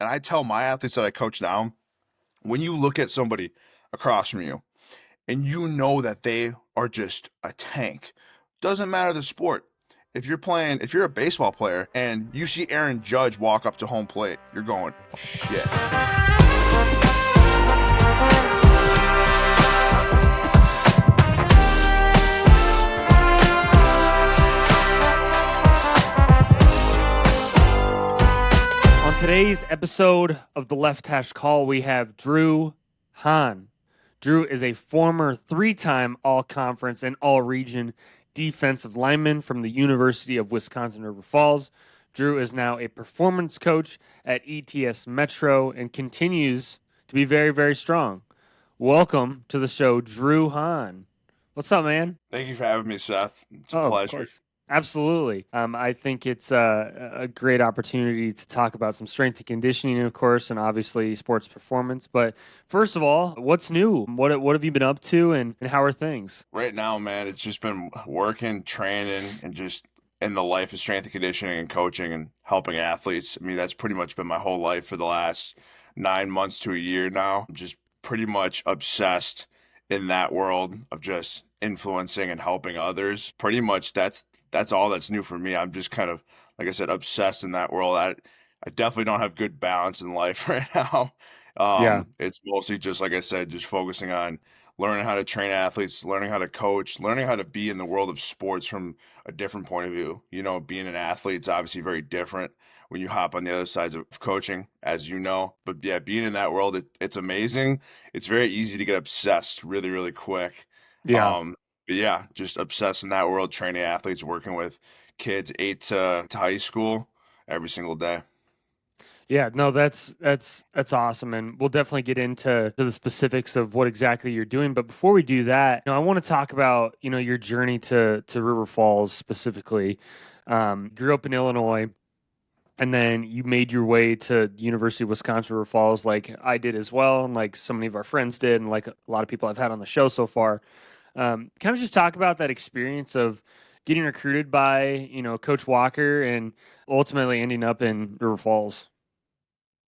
And I tell my athletes that I coach now, when you look at somebody across from you and you know that they are just a tank, doesn't matter the sport. If you're a baseball player and you see Aaron Judge walk up to home plate, you're going, shit. On today's episode of the Left Hash Call, we have Drew Hahn. Drew is a former three-time All-Conference and All-Region defensive lineman from the University of Wisconsin-River Falls. Drew is now a performance coach at ETS Metro and continues to be very, very strong. Welcome to the show, Drew Hahn. What's up, man? Thank you for having me, Seth. It's a pleasure. Of course. Absolutely. I think it's a great opportunity to talk about some strength and conditioning, of course, and obviously sports performance. But first of all, what's new? What have you been up to, and how are things? Right now, man, it's just been working, training, and just in the life of strength and conditioning and coaching and helping athletes. I mean, that's pretty much been my whole life for the last 9 months to a year now. I'm just pretty much obsessed in that world of just influencing and helping others. Pretty much that's all that's new for me. I'm just kind of, like I said, obsessed in that world. I definitely don't have good balance in life right now. Yeah. It's mostly just, like I said, just focusing on learning how to train athletes, learning how to coach, learning how to be in the world of sports from a different point of view. You know, being an athlete is obviously very different when you hop on the other sides of coaching, as you know. But yeah, being in that world, it's amazing. It's very easy to get obsessed really, really quick. Yeah. But yeah, just obsessed in that world, training athletes, working with kids 8 to high school every single day. Yeah, no, that's awesome, and we'll definitely get into the specifics of what exactly you're doing. But before we do that, I want to talk about your journey to River Falls specifically. Grew up in Illinois, and then you made your way to University of Wisconsin River Falls, like I did as well, and like so many of our friends did, and like a lot of people I've had on the show so far. Kind of just talk about that experience of getting recruited by Coach Walker and ultimately ending up in River Falls.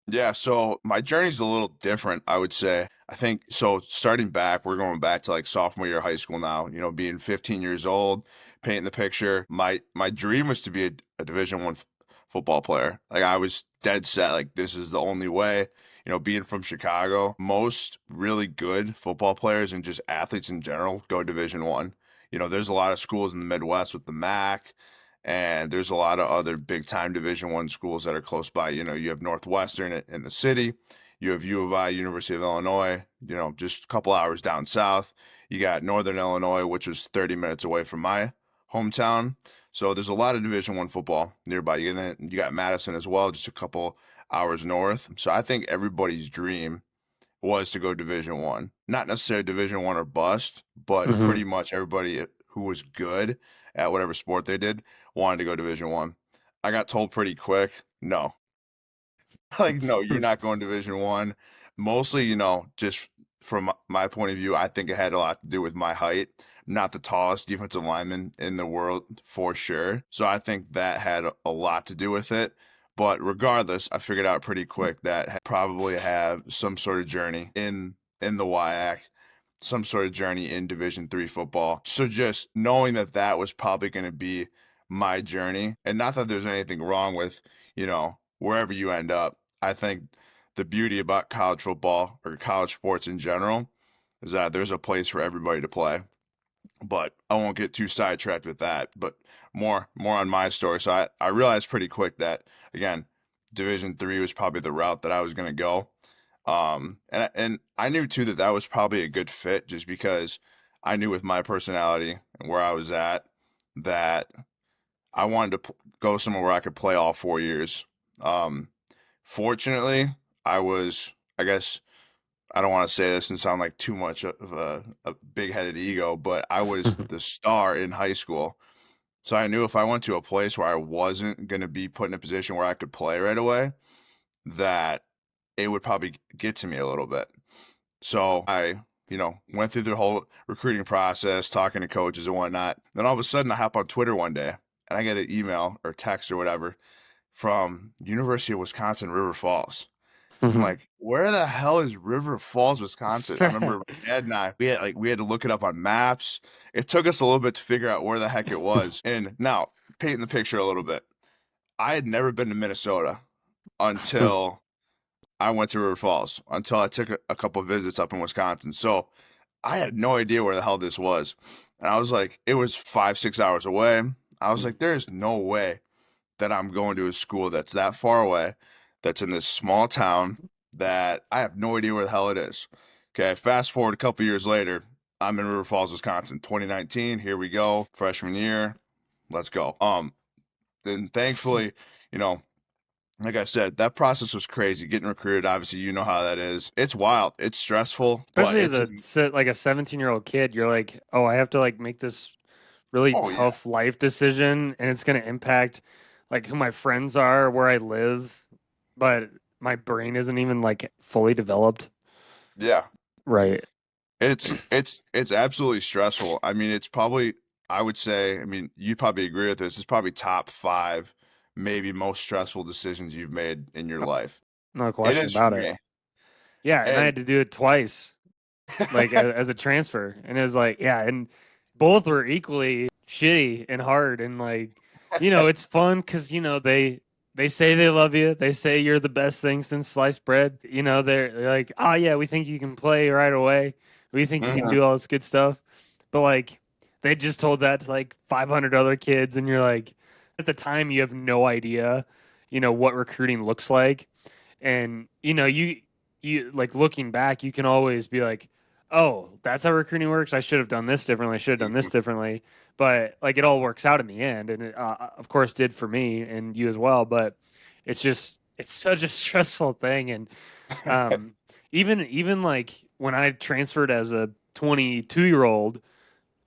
Yeah, so my journey's a little different, I would say. I think so starting back, we're going back to like sophomore year of high school now, being 15 years old, painting the picture. My dream was to be a Division One football player. Like I was dead set, like this is the only way. Being from Chicago, most really good football players and just athletes in general go Division One. There's a lot of schools in the Midwest with the MAC, and there's a lot of other big time Division One schools that are close by. You have Northwestern in the city, you have U of I, University of Illinois, just a couple hours down south. You got Northern Illinois, which was 30 minutes away from my hometown. So there's a lot of Division One football nearby. You got Madison as well, just a couple hours north. So I think everybody's dream was to go Division One. Not necessarily Division One or bust, but pretty much everybody who was good at whatever sport they did wanted to go Division One. I got told pretty quick, no. Like, no, you're not going Division One. Mostly, just from my point of view, I think it had a lot to do with my height. Not the tallest defensive lineman in the world for sure. So I think that had a lot to do with it. But regardless, I figured out pretty quick that I probably have some sort of journey in the WIAC, some sort of journey in Division III football. So just knowing that was probably going to be my journey, and not that there's anything wrong with, wherever you end up. I think the beauty about college football or college sports in general is that there's a place for everybody to play. But I won't get too sidetracked with that, but more on my story. So I realized pretty quick that, again, Division III was probably the route that I was going to go. And I knew too that was probably a good fit, just because I knew with my personality and where I was at that I wanted to go somewhere where I could play all 4 years. Fortunately, I guess I don't want to say this and sound like too much of a big-headed ego, but I was the star in high school. So I knew if I went to a place where I wasn't going to be put in a position where I could play right away, that it would probably get to me a little bit. So I, went through the whole recruiting process, talking to coaches and whatnot. Then all of a sudden I hop on Twitter one day and I get an email or text or whatever from University of Wisconsin River Falls. I'm Hmm. like, where the hell is River Falls, Wisconsin? I remember my dad and I, we had to look it up on maps. It took us a little bit to figure out where the heck it was. And now, painting the picture a little bit. I had never been to Minnesota until I went to River Falls, until I took a couple visits up in Wisconsin. So I had no idea where the hell this was. And I was like, it was 5, 6 hours away. I was like, there's no way that I'm going to a school that's that far away, that's in this small town that I have no idea where the hell it is. Okay, fast forward a couple years later, I'm in River Falls, Wisconsin, 2019. Here we go, freshman year. Let's go. And thankfully, you know, like I said, that process was crazy. Getting recruited, obviously, you know how that is. It's wild. It's stressful, but Especially as like a 17-year-old kid, you're like, oh, I have to like make this really oh yeah, tough life decision, and it's going to impact like who my friends are, where I live, but my brain isn't even like fully developed. yeah. Right. It's absolutely stressful. I mean, it's probably, I would say, I mean, you probably agree with this. It's probably top five, maybe most stressful decisions you've made in your No, life. no It question is for about it. me. Yeah, and I And had to do it twice, like as a transfer, and it was like, yeah, and both were equally shitty and hard, and like, it's fun because they say they love you, they say you're the best thing since sliced bread. They're like, oh yeah, we think you can play right away, we think you can mhm, do all this good stuff, but like, they just told that to like 500 other kids, and you're like, at the time, you have no idea, what recruiting looks like, and you like looking back, you can always be like, oh, that's how recruiting works. I should have done this differently. I should have done this mhm. differently. But like it all works out in the end, and it, of course, did for me and you as well. But it's such a stressful thing, and um, even like when I transferred as a 22-year-old,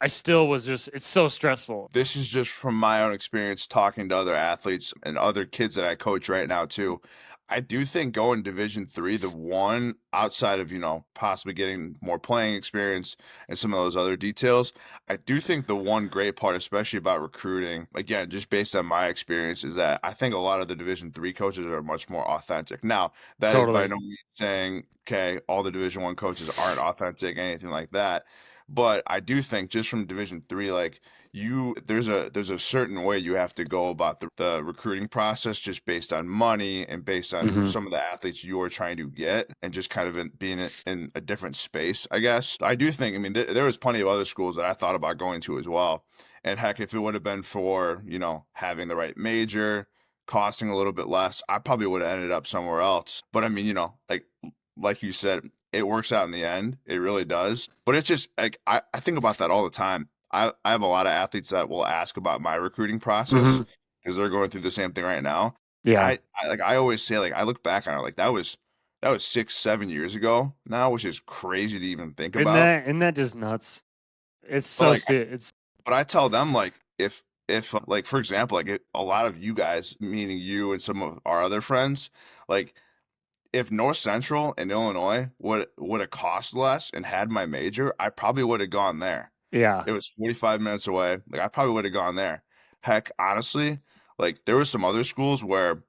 I still was just it's so stressful. This is just from my own experience talking to other athletes and other kids that I coach right now too. I do think going Division 3, the one outside of, possibly getting more playing experience and some of those other details, I do think the one great part, especially about recruiting, again, just based on my experience, is that I think a lot of the Division 3 coaches are much more authentic. Now, that is by Totally. no means saying, okay, all the Division 1 coaches aren't authentic, anything like that. But I do think just from Division 3, like there's a certain way you have to go about the recruiting process just based on money and based on Hmm. some of the athletes you're trying to get and just kind of being in a different space, I guess. I do think, I mean, there was plenty of other schools that I thought about going to as well. And heck, if it would have been for, having the right major, costing a little bit less, I probably would have ended up somewhere else. But I mean, like you said, it works out in the end. It really does. But it's just like I think about that all the time. I have a lot of athletes that will ask about my recruiting process Hmm. because they're going through the same thing right now. Yeah. I always say, like, I look back on it like that was 6, 7 years ago now, which is crazy to even think And about. that just nuts. It's But so like, stupid. It's but I tell them, like, if like, for example, like, a lot of you guys, meaning you and some of our other friends, like, if North Central in Illinois would have cost less and had my major, I probably would have gone there. yeah. It was 45 minutes away. Like, I probably would have gone there. Heck, honestly, like, there were some other schools where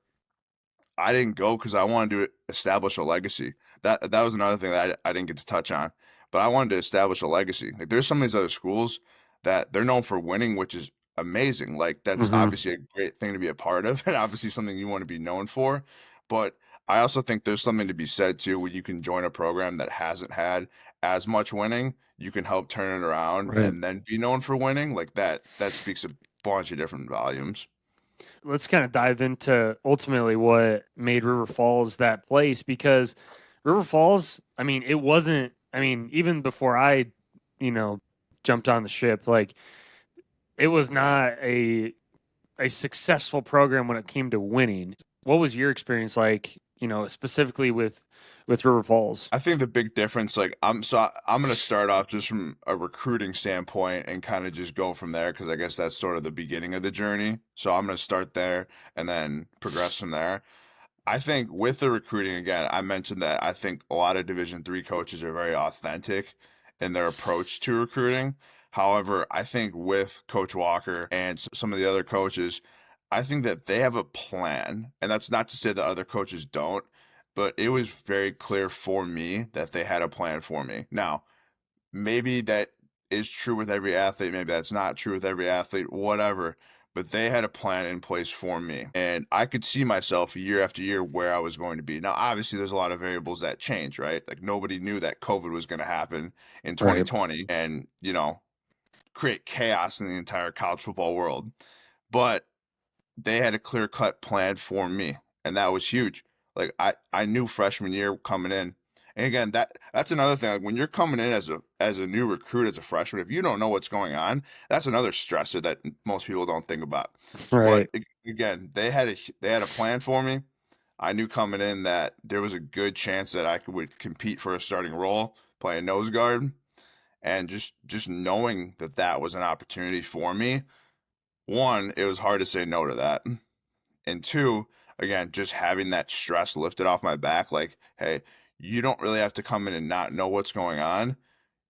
I didn't go because I wanted to establish a legacy. That was another thing that I didn't get to touch on. But I wanted to establish a legacy. Like, there's some of these other schools that they're known for winning, which is amazing. Like, that's Hmm. obviously a great thing to be a part of, and obviously something you want to be known for. But I also think there's something to be said too when you can join a program that hasn't had as much winning. You can help turn it around Right. and then be known for winning. Like, that speaks a bunch of different volumes. Let's kind of dive into ultimately what made River Falls that place, because River Falls, I mean, it wasn't, I mean, even before I, you know, jumped on the ship, like it was not a successful program when it came to winning. What was your experience like, specifically with River Falls? I think the big difference, like, I'm gonna start off just from a recruiting standpoint and kind of just go from there because I guess that's sort of the beginning of the journey. So I'm gonna start there and then progress from there. I think with the recruiting, again, I mentioned that I think a lot of Division 3 coaches are very authentic in their approach to recruiting. However, I think with Coach Walker and some of the other coaches, I think that they have a plan, and that's not to say that other coaches don't. but it was very clear for me that they had a plan for me. Now, maybe that is true with every athlete, maybe that's not true with every athlete, whatever. But they had a plan in place for me. And I could see myself year after year where I was going to be. Now, obviously, there's a lot of variables that change, right? Like nobody knew that COVID was going to happen in Right. 2020 and, create chaos in the entire college football world. But they had a clear cut plan for me, and that was huge. Like I knew freshman year coming in, and again that's another thing. Like when you're coming in as a new recruit as a freshman, if you don't know what's going on, that's another stressor that most people don't think about. But Right. again, they had a plan for me. I knew coming in that there was a good chance that would compete for a starting role, playing nose guard, and just knowing that that was an opportunity for me. One, it was hard to say no to that. And two, again, just having that stress lifted off my back, like, hey, you don't really have to come in and not know what's going on.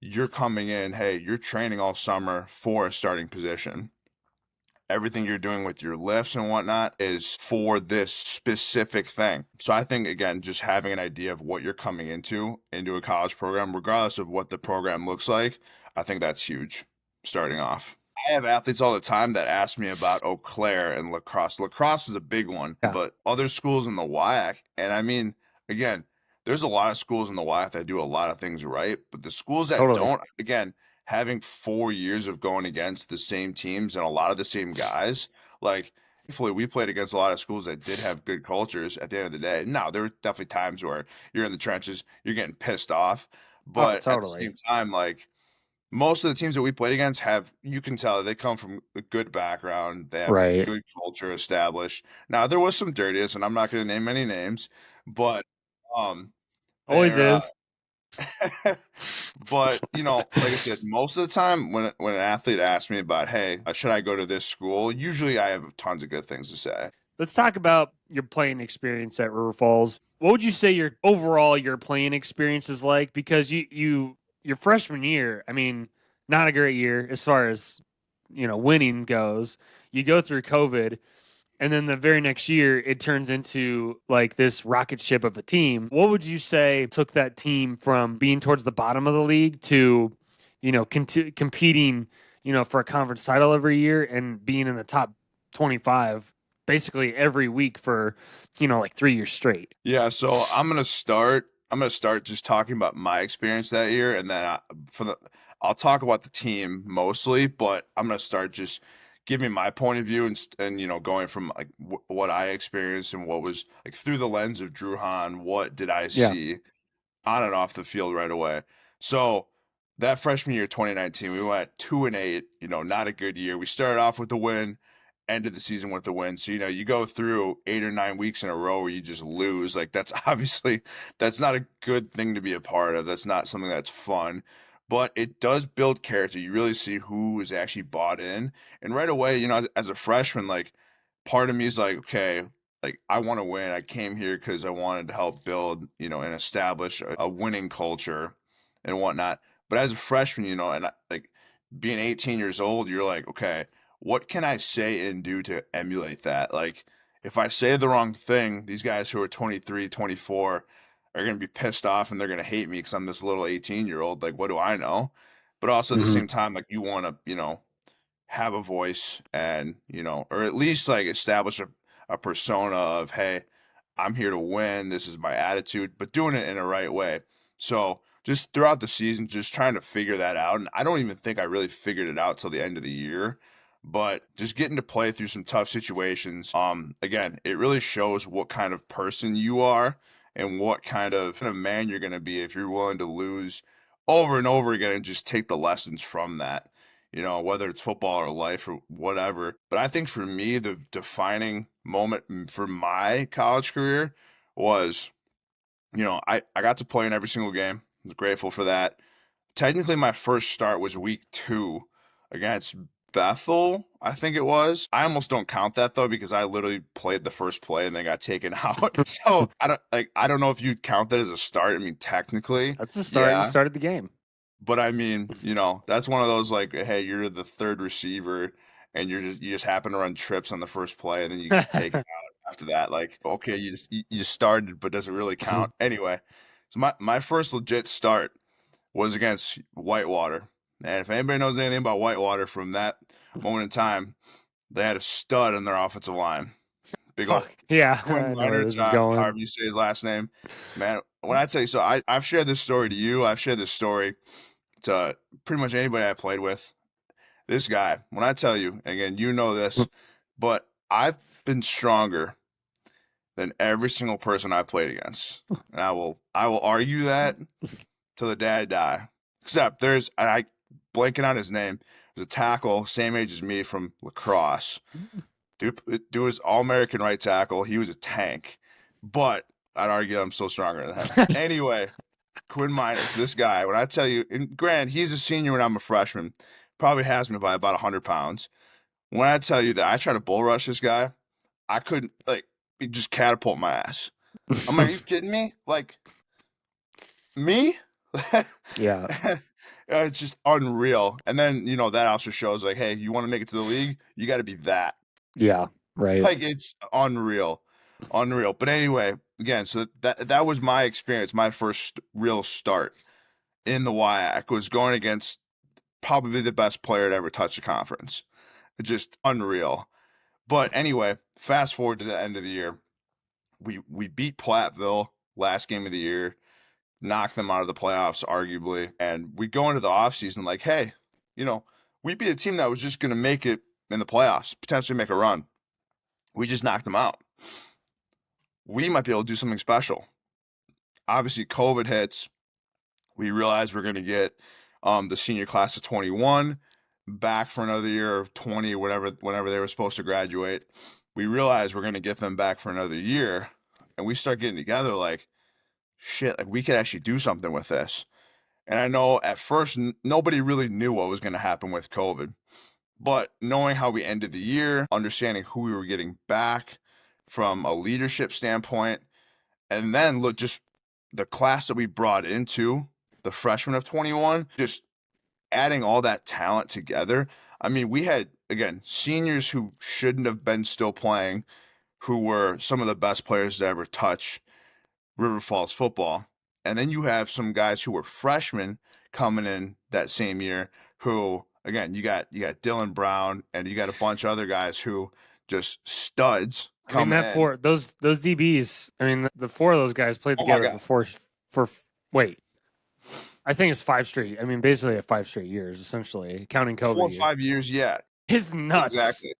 You're coming in, hey, you're training all summer for a starting position. Everything you're doing with your lifts and whatnot is for this specific thing. So I think, again, just having an idea of what you're coming into a college program, regardless of what the program looks like, I think that's huge starting off. I have athletes all the time that ask me about Eau Claire and lacrosse. Lacrosse is a big one, Yeah. but other schools in the WIAC, and I mean, again, there's a lot of schools in the WIAC that do a lot of things right, but the schools that Totally. don't, again, having 4 years of going against the same teams and a lot of the same guys, like, thankfully, we played against a lot of schools that did have good cultures at the end of the day. Now, there were definitely times where you're in the trenches, you're getting pissed off, Oh, but at the totally. same time, like, most of the teams that we played against you can tell they come from a good background. They have Right. good culture established. Now, there was some dirtiness, and I'm not going to name any names, but um, Always they're is. but like I said, most of the time when an athlete asks me about, hey, should I go to this school? Usually, I have tons of good things to say. Let's talk about your playing experience at River Falls. What would you say your playing experience is like? Because your freshman year, I mean, not a great year as far as winning goes. You go through COVID, and then the very next year it turns into like this rocket ship of a team. What would you say took that team from being towards the bottom of the league to competing for a conference title every year and being in the top 25 basically every week for like 3 years straight? Yeah, so I'm gonna start just talking about my experience that year, and then I'll talk about the team mostly, but I'm gonna start just giving my point of view and going from like what I experienced and what was like through the lens of Drew Hahn. What did I Yeah. see on and off the field right away? So that freshman year, 2019, we went 2-8. Not a good year. We started off with a win, ended the season with a win. So you go through 8 or 9 weeks in a row where you just lose. Like that's obviously that's not a good thing to be a part of. That's not something that's fun. But it does build character. You really see who is actually bought in. And right away, as a freshman, like part of me is like, okay, like I want to win. I came here because I wanted to help build, and establish a winning culture and whatnot. But as a freshman, like being 18 years old, you're like, okay, what can I say and do to emulate that? Like, if I say the wrong thing, these guys who are 23, 24 are going to be pissed off and they're going to hate me because I'm this little 18-year-old. Like, what do I know? But also at the Hmm. same time, like, you want to, have a voice and, or at least like establish a persona of, hey, I'm here to win. This is my attitude, but doing it in a right way. So just throughout the season, just trying to figure that out. And I don't even think I really figured it out till the end of the year, but just getting to play through some tough situations. Again, it really shows what kind of person you are and what kind of man you're going to be if you're willing to lose over and over again and just take the lessons from that. Whether it's football or life or whatever. But I think for me, the defining moment for my college career was, I got to play in every single game. I was grateful for that. Technically, my first start was week 2 against Bethel, I think it was. I almost don't count that though because I literally played the first play and then got taken out. So I don't know if you'd count that as a start. I mean, technically, That's the start. You yeah. started the game. But I mean, that's one of those like, hey, you're the third receiver and you just happen to run trips on the first play and then you get taken out. after that. Like, okay, you started, but does it really count? Anyway, so my first legit start was against Whitewater. And if anybody knows anything about Whitewater from that moment in time, they had a stud on their offensive line. Big old Fuck. Yeah, Quinn I know where Miners, this is going. however you say his last name. Man, when I tell you, so I've shared this story to you. I've shared this story to pretty much anybody I played with. This guy, when I tell you, again, you know this, but I've been stronger than every single person I've played against. And I will argue that till the day I die. Except I blanking on his name. There's a tackle, same age as me from lacrosse. Dude was all American right tackle. He was a tank. But I'd argue I'm still stronger than him. Anyway, Quinn Miners, this guy, when I tell you, and granted, he's a senior when I'm a freshman, probably has me by about 100 pounds. When I tell you that I try to bull rush this guy, I couldn't, like, he just catapult my ass. I'm like, are you kidding me? Like, me? Yeah, It's just unreal. And then, that also shows, like, hey, you want to make it to the league? You got to be that. yeah, right. Like, it's unreal. Unreal. But anyway, again, so that was my experience. My first real start in the WIAC was going against probably the best player to ever touch the conference. It's just unreal. But anyway, fast forward to the end of the year. We beat Platteville last game of the year, knocked them out of the playoffs, arguably. And we go into the offseason like, hey, we beat a team that was just going to make it in the playoffs, potentially make a run. We just knocked them out. We might be able to do something special. Obviously, COVID hits. We realize we're going to get the senior class of 21 back for another year of 20, whenever they were supposed to graduate. We realize we're going to get them back for another year. And we start getting together like, shit, like we could actually do something with this. And I know at first nobody really knew what was going to happen with COVID. But knowing how we ended the year, understanding who we were getting back from a leadership standpoint, and then look, just the class that we brought into the freshmen of 21, just adding all that talent together. I mean, we had, again, seniors who shouldn't have been still playing, who were some of the best players to ever touch River Falls football. And then you have some guys who were freshmen coming in that same year who, again, you got Dylan Brown and you got a bunch of other guys who just studs I mean coming that in. four those DBs. I mean the four of those guys played Oh my together God. for wait. I think it's 5 straight. I mean, basically at 5 straight years, essentially, counting 4 or COVID. 5 years, yeah. It's nuts, Exactly.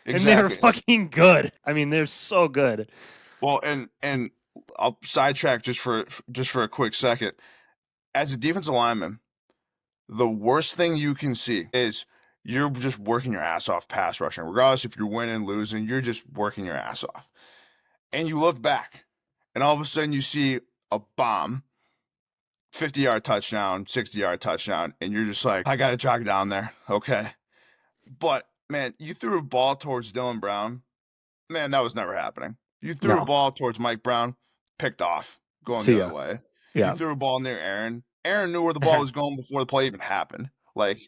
and they're Exactly. fucking good. I mean, they're so good. Well, and I'll sidetrack just for a quick second. As a defensive lineman, the worst thing you can see is you're just working your ass off pass rushing. Regardless if you're winning, losing, you're just working your ass off. And you look back, and all of a sudden you see a bomb, 50-yard touchdown, 60-yard touchdown, and you're just like, I got to jog down there. Okay. But, man, you threw a ball towards Dylan Brown. Man, that was never happening. You threw a No, ball towards Mike Brown, picked off, going the see other ya. way. You Yeah, threw a ball near Aaron. Aaron knew where the ball was going before the play even happened. Like,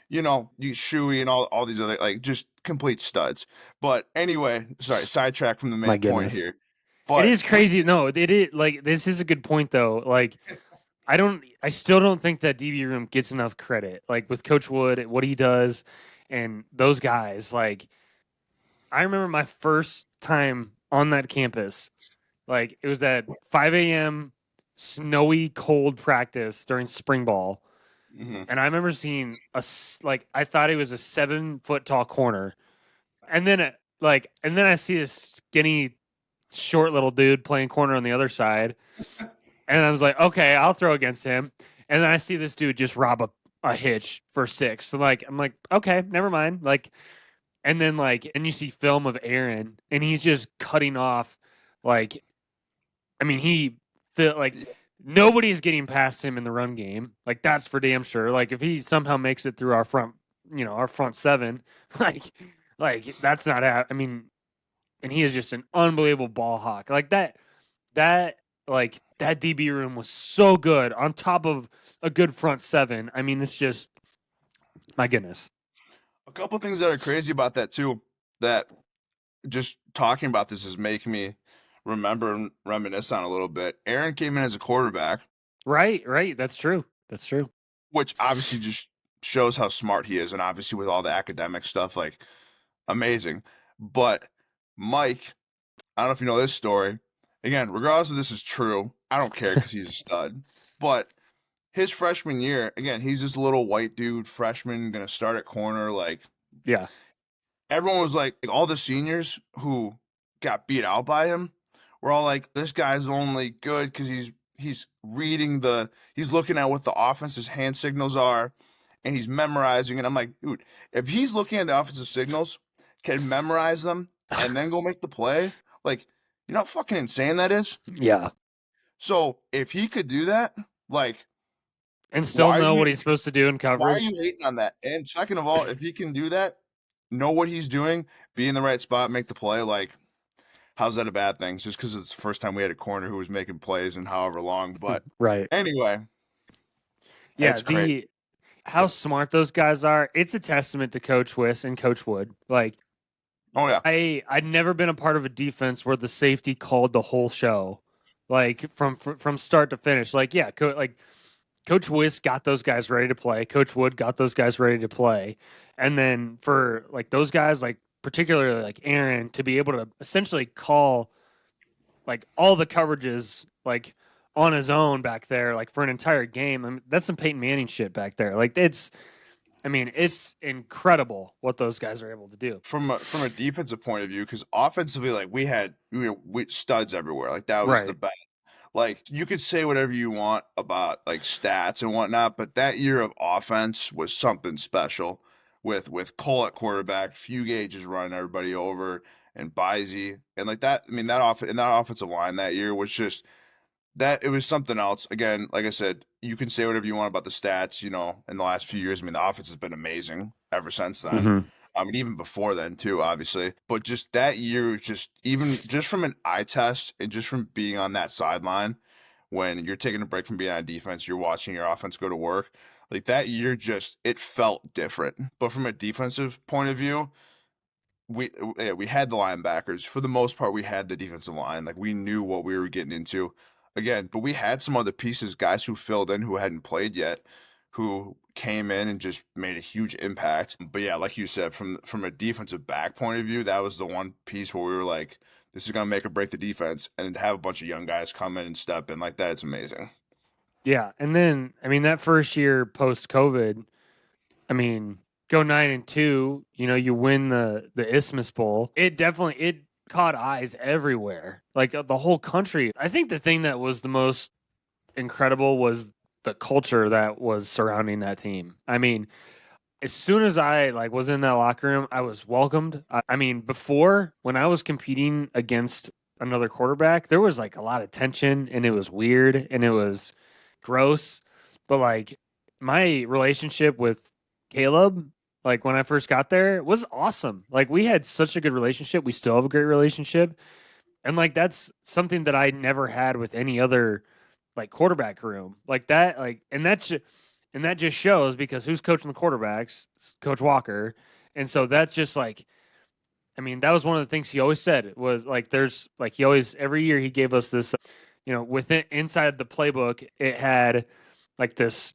you Shuey and all these other, like, just complete studs. But anyway, sorry, sidetrack from the my main point goodness, here. it But is crazy. No, it is like this is a good point though. Like I still don't think that DB room gets enough credit. Like with Coach Wood, what he does, and those guys. Like I remember my first time on that campus. Like it was that 5 a.m. snowy, cold practice during spring ball, mhm. and I remember seeing like I thought it was a 7 foot tall corner, and then and then I see this skinny, short little dude playing corner on the other side, and I was like, okay, I'll throw against him, and then I see this dude just rob a hitch for 6. So like I'm like, okay, never mind, like. And then and you see film of Aaron, and he's just cutting off, like I mean, he feel like nobody's getting past him in the run game. Like that's for damn sure. Like if he somehow makes it through our front, our front seven, like that's not. I mean, and he is just an unbelievable ball hawk. Like that that DB room was so good on top of a good front seven. I mean, it's just my goodness. A couple things that are crazy about that too, that just talking about this is making me remember and reminisce on a little bit. Aaron came in as a quarterback, Right, right. That's true. That's true. which obviously just shows how smart he is, and obviously with all the academic stuff, like amazing. But Mike, I don't know if you know this story. Again, regardless if this is true, I don't care because he's a stud. But his freshman year, again, he's this little white dude, freshman, gonna start at corner. Like Yeah. everyone was like all the seniors who got beat out by him were all like, this guy's only good because he's reading he's looking at what the offense's hand signals are, and he's memorizing. And I'm like, dude, if he's looking at the offensive signals, can memorize them, and then go make the play, like, you know how fucking insane that is? Yeah. So if he could do that, like, And still why are know what you he's supposed to do in why are coverage. you hating on that? And second of all, if he can do that, know what he's doing, be in the right spot, make the play, like, how's that a bad thing? It's just because it's the first time we had a corner who was making plays in however long. But Right. anyway, Yeah, it's crazy. the how smart those guys are, it's a testament to Coach Wiss and Coach Wood. Like Oh yeah, I'd never been a part of a defense where the safety called the whole show, like from start to finish. Like yeah, like Coach Wiss got those guys ready to play. Coach Wood got those guys ready to play, and then for like those guys, like particularly like Aaron, to be able to essentially call like all the coverages like on his own back there, like for an entire game. I mean, that's some Peyton Manning shit back there. Like I mean, it's incredible what those guys are able to do. from a defensive point of view, because offensively, like we studs everywhere. Like that was the Right. best. Like you could say whatever you want about like stats and whatnot, but that year of offense was something special. With Cole at quarterback, Fugate just running everybody over, and Bizey, and like that. I mean that offensive line that year was just that it was something else. Again, like I said, you can say whatever you want about the stats, in the last few years. I mean, the offense has been amazing ever since then. Mm-hmm. I mean, even before then too, obviously. But just that year, just even just from an eye test and just from being on that sideline, when you're taking a break from being on defense, you're watching your offense go to work. Like that year, just it felt different. But from a defensive point of view, we had the linebackers for the most part. We had the defensive line. Like we knew what we were getting into. Again, but we had some other pieces, guys who filled in who hadn't played yet, who came in and just made a huge impact. But yeah, like you said, from a defensive back point of view, that was the one piece where we were like, this is gonna make or break the defense, and to have a bunch of young guys come in and step in like that, it's amazing. Yeah, and then I mean that first year post COVID, I mean go 9-2. You know, you win the Isthmus Bowl. It caught eyes everywhere, like the whole country. I think the thing that was the most incredible was the culture that was surrounding that team. I mean, as soon as I like was in that locker room, I was welcomed. I mean, before when I was competing against another quarterback, there was like a lot of tension and it was weird and it was gross. But like my relationship with Caleb, like when I first got there, was awesome. Like we had such a good relationship. We still have a great relationship. And like that's something that I never had with any other like quarterback room. Like that, like and that just shows because who's coaching the quarterbacks? It's Coach Walker. And so that's just like I mean, that was one of the things he always said was like there's like he always every year he gave us this within inside the playbook it had like this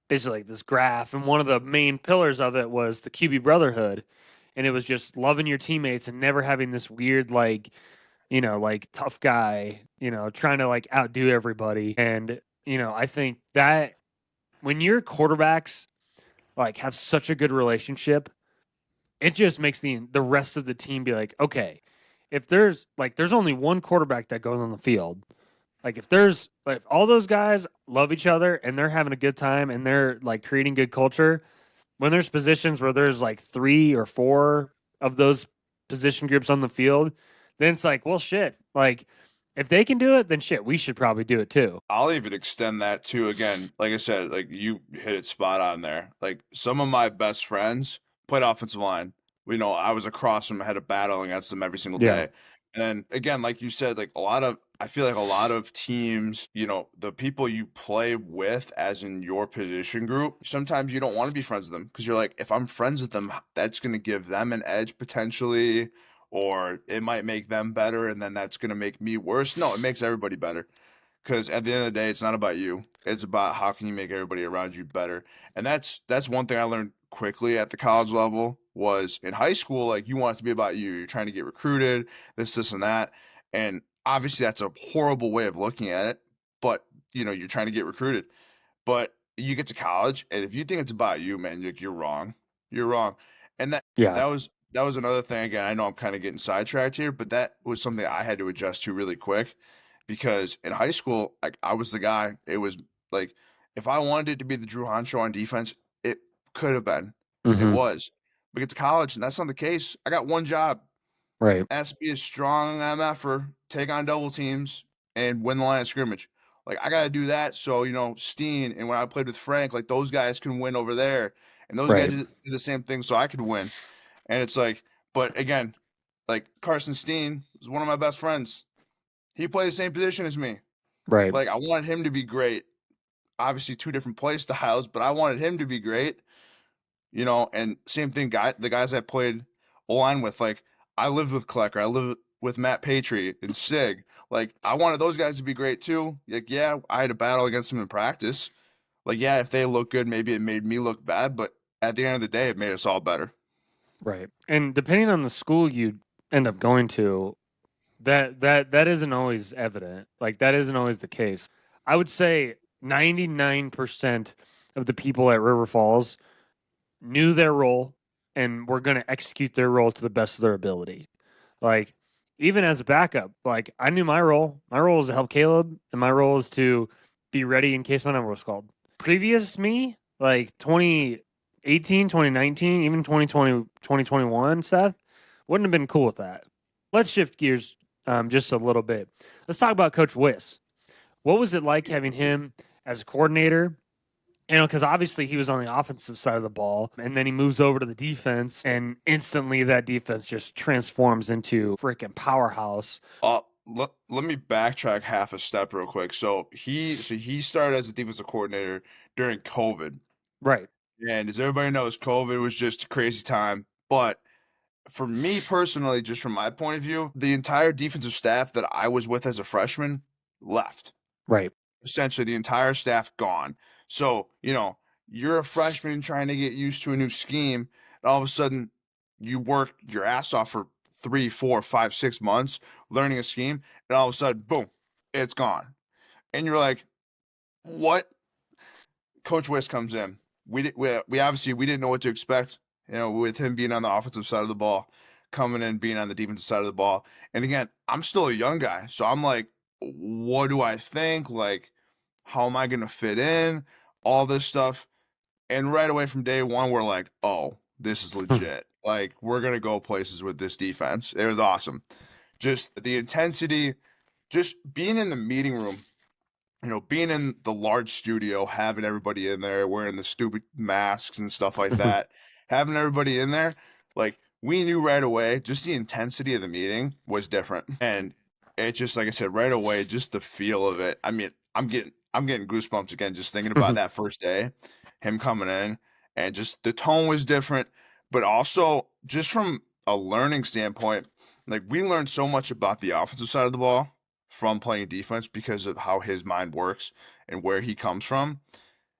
basically like this graph and one of the main pillars of it was the QB brotherhood and it was just loving your teammates and never having this weird like like tough guy, trying to like outdo everybody. And, I think that when your quarterbacks like have such a good relationship, it just makes the rest of the team be like, okay, if there's only one quarterback that goes on the field, like if all those guys love each other and they're having a good time and they're like creating good culture, when there's positions where there's like three or four of those position groups on the field, then it's like, well, shit. Like, if they can do it, then shit, we should probably do it too. I'll even extend that to, again, like I said, like you hit it spot on there. Like some of my best friends played offensive line. I was across from them, had a battle against them every single Yeah. day. And then again, like you said, like I feel like a lot of teams, the people you play with as in your position group, sometimes you don't want to be friends with them because you're like, if I'm friends with them, that's going to give them an edge potentially, or it might make them better and then that's going to make me worse. No, it makes everybody better. Because at the end of the day, it's not about you. It's about how can you make everybody around you better. And that's one thing I learned quickly at the college level was in high school, like you want it to be about you. You're trying to get recruited, this, and that. And obviously that's a horrible way of looking at it. But you're trying to get recruited. But you get to college, and if you think it's about you, man, you're wrong. You're wrong. And that Yeah. that was that was another thing. Again, I know I'm kind of getting sidetracked here, but that was something I had to adjust to really quick because in high school, like I was the guy. It was like if I wanted it to be the Drew Hahn show on defense, it could have been. It Hmm. was. We get to college, and that's not the case. I got one job. Right. Has to be a strong MFer, take on double teams, and win the line of scrimmage. Like I gotta do that so Steen and when I played with Frank, like those guys can win over there, and those guys Right. did the same thing so I could win. And it's like, but again, like Carson Steen is one of my best friends. He played the same position as me. Right. Like I wanted him to be great. Obviously, two different play styles, but I wanted him to be great. And same thing, the guys I played O-line with, like I lived with Klecker, I lived with Matt Patry and Sig. Like I wanted those guys to be great too. Like, yeah, I had a battle against them in practice. Like, yeah, if they look good, maybe it made me look bad, but at the end of the day, it made us all better. Right. And depending on the school you end up going to, that isn't always evident. Like that isn't always the case. I would say 99% of the people at River Falls knew their role and were going to execute their role to the best of their ability. Like even as a backup, like I knew my role. My role was to help Caleb, and my role was to be ready in case my number was called. Previous me, like 2018, 2019, even 2020, 2021, Seth, wouldn't have been cool with that. Let's shift gears just a little bit. Let's talk about Coach Wiss. What was it like having him as a coordinator? Because obviously he was on the offensive side of the ball, and then he moves over to the defense, and instantly that defense just transforms into freaking powerhouse. Let me backtrack half a step real quick. So he started as a defensive coordinator during COVID. Right, And as everybody knows, COVID was just a crazy time. But for me personally, just from my point of view, the entire defensive staff that I was with as a freshman left. right, Essentially, the entire staff gone. So, you're a freshman trying to get used to a new scheme, and all of a sudden, you work your ass off for 3, 4, 5, 6 months learning a scheme, and all of a sudden, boom, it's gone. And you're like, what? Coach West comes in. We obviously we didn't know what to expect. With him being on the offensive side of the ball, coming in being on the defensive side of the ball. And again, I'm still a young guy, so I'm like, what do I think? Like, how am I gonna fit in? All this stuff. And right away from day one, we're like, oh, this is legit. Like, we're gonna go places with this defense. It was awesome. Just the intensity, just being in the meeting room being in the large studio, having everybody in there wearing the stupid masks and stuff like that, having everybody in there, like we knew right away, just the intensity of the meeting was different. And it just, like I said, right away, just the feel of it. I mean, I'm getting goosebumps again, just thinking about that first day, him coming in, and just the tone was different, but also just from a learning standpoint, like we learned so much about the offensive side of the ball from playing defense because of how his mind works and where he comes from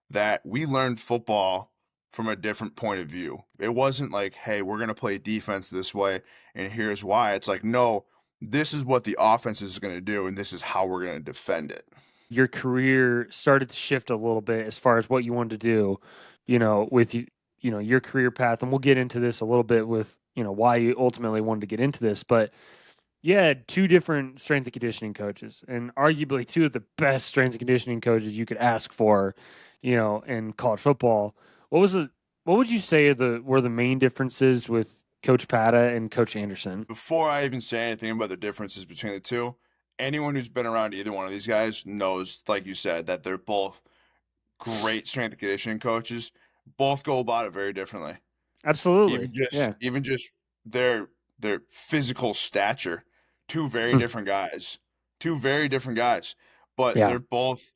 that we learned football from a different point of view. It wasn't like, hey, we're going to play defense this way and here's why. It's like, no, this is what the offense is going to do and this is how we're going to defend it. your career started to shift a little bit as far as what you wanted to do, with your career path, and we'll get into this a little bit with why you ultimately wanted to get into this, but you had two different strength and conditioning coaches, and arguably two of the best strength and conditioning coaches you could ask for, in college football. What was it? What would you say were the main differences with Coach Pata and Coach Anderson? Before I even say anything about the differences between the two, anyone who's been around either one of these guys knows, like you said, that they're both great strength and conditioning coaches. Both go about it very differently. Absolutely, Even just yeah, even just their their physical stature, two very different guys. Two very different guys. But yeah. they're both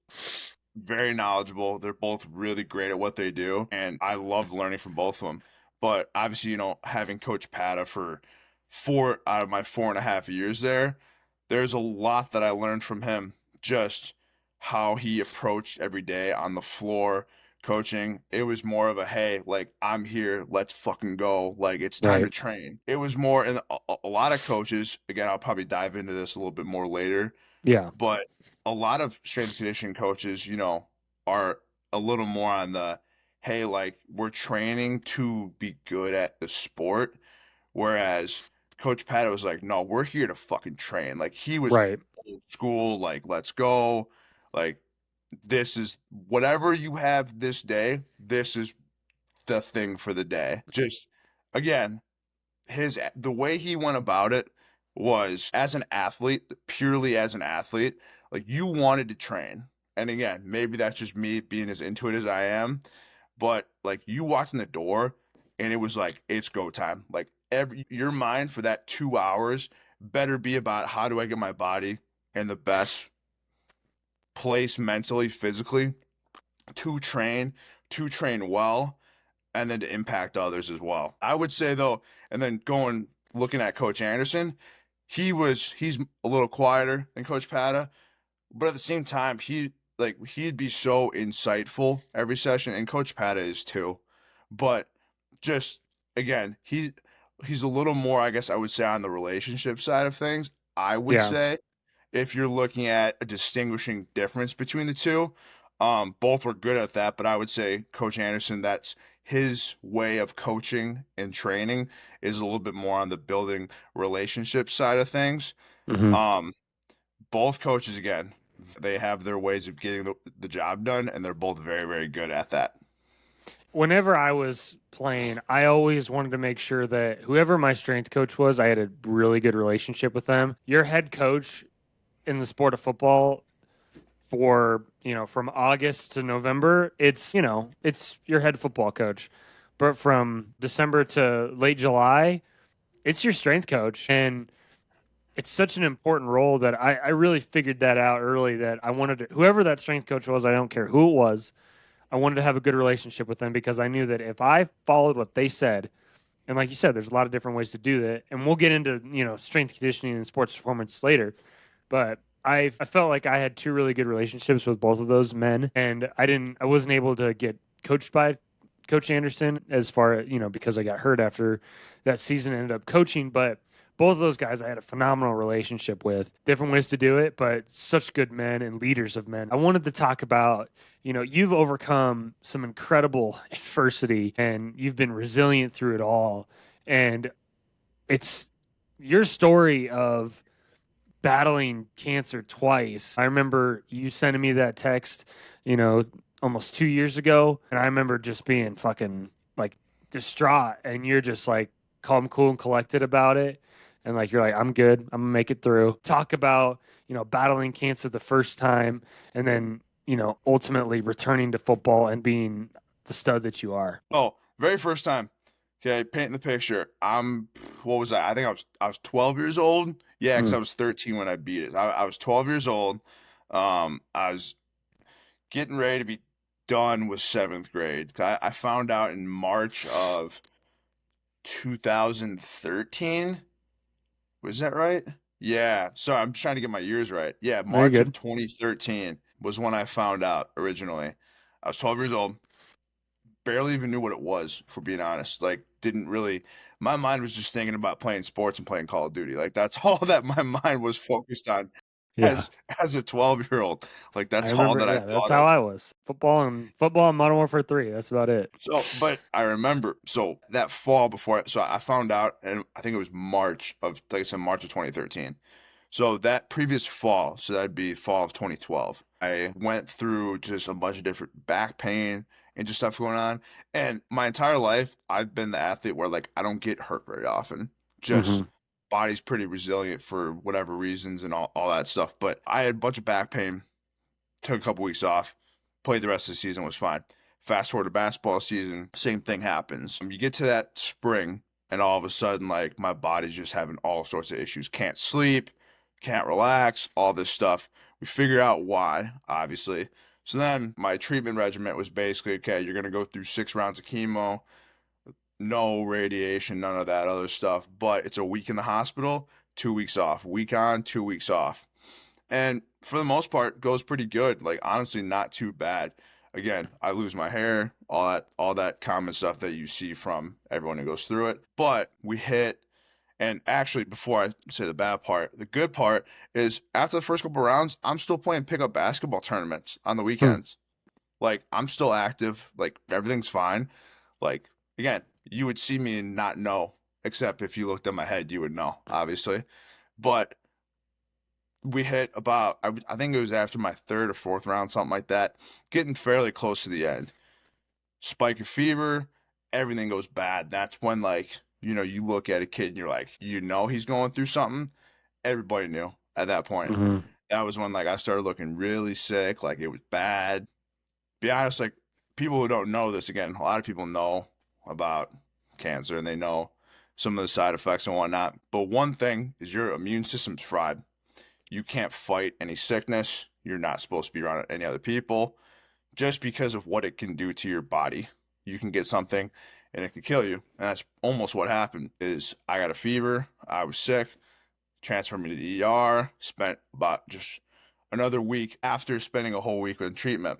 very knowledgeable. They're both really great at what they do, and I love learning from both of them. But obviously, having Coach Pata for 4 out of my 4.5 years there, there's a lot that I learned from him. Just how he approached every day on the floor coaching. It was more of a, hey, like, I'm here, let's fucking go. Like, it's time to Right. train. It was more, and a lot of coaches, again, I'll probably dive into this a little bit more later, Yeah. but a lot of strength and conditioning coaches, are a little more on the, hey, like, we're training to be good at the sport. Whereas Coach Pat was like, no, we're here to fucking train. Like, he was Right. old school, like, let's go. Like, this is whatever you have this day, this is the thing for the day. Just, again, the way he went about it was, as an athlete, purely as an athlete, like, you wanted to train. And again, maybe that's just me being as into it as I am, but like, you walked in the door and it was like, it's go time. Like, your mind for that 2 hours better be about, how do I get my body in the best place mentally, physically, to train, to train well, and then to impact others as well. I would say though, and then looking at Coach Anderson, he's a little quieter than Coach Pata, but at the same time, he'd be so insightful every session, and Coach Pata is too. But just, again, he's a little more, I guess I would say, on the relationship side of things. I would Yeah. say, if you're looking at a distinguishing difference between the two, both were good at that. But I would say Coach Anderson, that's his way of coaching and training, is a little bit more on the building relationship side of things. Hmm. Um, both coaches, again, they have their ways of getting the job done, and they're both very, very good at that. Whenever I was playing, I always wanted to make sure that whoever my strength coach was, I had a really good relationship with them. Your head coach in the sport of football for, from August to November, it's your head football coach. But from December to late July, it's your strength coach. And it's such an important role that I really figured that out early, that I wanted to, whoever that strength coach was, I don't care who it was, I wanted to have a good relationship with them, because I knew that if I followed what they said, and like you said, there's a lot of different ways to do that, and we'll get into strength conditioning and sports performance later. But I felt like I had two really good relationships with both of those men, and I wasn't able to get coached by Coach Anderson, as far because I got hurt after that season, ended up coaching. But both of those guys I had a phenomenal relationship with. Different ways to do it, but such good men and leaders of men. I wanted to talk about, you've overcome some incredible adversity and you've been resilient through it all. And it's your story of battling cancer twice. I remember you sending me that text, you know, almost 2 years ago. And I remember just being fucking like distraught. And you're just like calm, cool, and collected about it. And like, you're like, I'm good. I'm gonna make it through. Talk about, battling cancer the first time, and then, ultimately returning to football and being the stud that you are. Oh, very first time. Okay, painting the picture. What was I? I think I was 12 years old. Yeah, because Mm, I was 13 when I beat it. I was 12 years old. I was getting ready to be done with seventh grade. I found out in March of 2013. Was that right? Yeah. Sorry, I'm trying to get my years right. Yeah, no, you're March of good. 2013 was when I found out originally. I was 12 years old, barely even knew what it was, for being honest. Like, didn't really, my mind was just thinking about playing sports and playing Call of Duty. Like, that's all that my mind was focused on Yeah. as a 12-year-old. Like, I that's all remember, that I yeah, that's thought how of. I was. Football and Modern Warfare 3. That's about it. So, but I remember, so that fall before, so I found out, and I think it was like I said, March of 2013. So that previous fall, so that'd be fall of 2012, I went through just a bunch of different back pain and just stuff going on. And my entire life, I've been the athlete where, like, I don't get hurt very often. Hmm. Just body's pretty resilient for whatever reasons and all that stuff. But I had a bunch of back pain, took a couple weeks off, played the rest of the season, was fine. Fast forward to basketball season, same thing happens. You get to that spring, and all of a sudden, like, my body's just having all sorts of issues. Can't sleep, can't relax, all this stuff. We figure out why, obviously. So then my treatment regimen was basically, okay, you're gonna go through 6 rounds of chemo, no radiation, none of that other stuff. But it's a week in the hospital, 2 weeks off, week on, 2 weeks off. And for the most part, goes pretty good. Like honestly, not too bad. Again, I lose my hair, all that common stuff that you see from everyone who goes through it. But we hit, and actually, before I say the bad part, the good part is after the first couple rounds, I'm still playing pickup basketball tournaments on the Hmm. weekends. Like I'm still active. Like everything's fine. Like again, you would see me and not know, except if you looked at my head, you would know, obviously. But we hit about, I think it was after my third or fourth round, something like that, getting fairly close to the end. Spike of fever, everything goes bad. That's when, like, you look at a kid and you're like, he's going through something. Everybody knew at that point. Hmm. That was when, like, I started looking really sick, like it was bad. Be honest, like, people who don't know this, again, a lot of people know about cancer and they know some of the side effects and whatnot. But one thing is your immune system's fried. You can't fight any sickness. You're not supposed to be around any other people just because of what it can do to your body. You can get something and it can kill you. And that's almost what happened is I got a fever. I was sick, transferred me to the ER, spent about just another week after spending a whole week in treatment,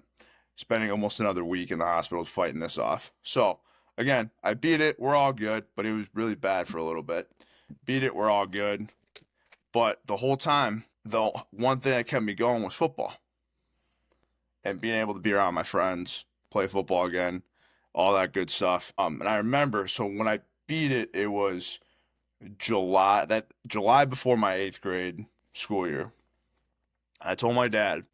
spending almost another week in the hospital fighting this off. So again, I beat it. We're all good, but it was really bad for a little bit. Beat it. We're all good. But the whole time, the one thing that kept me going was football and being able to be around my friends, play football again, all that good stuff. And I remember, so when I beat it, it was July before my eighth grade school year. I told my dad,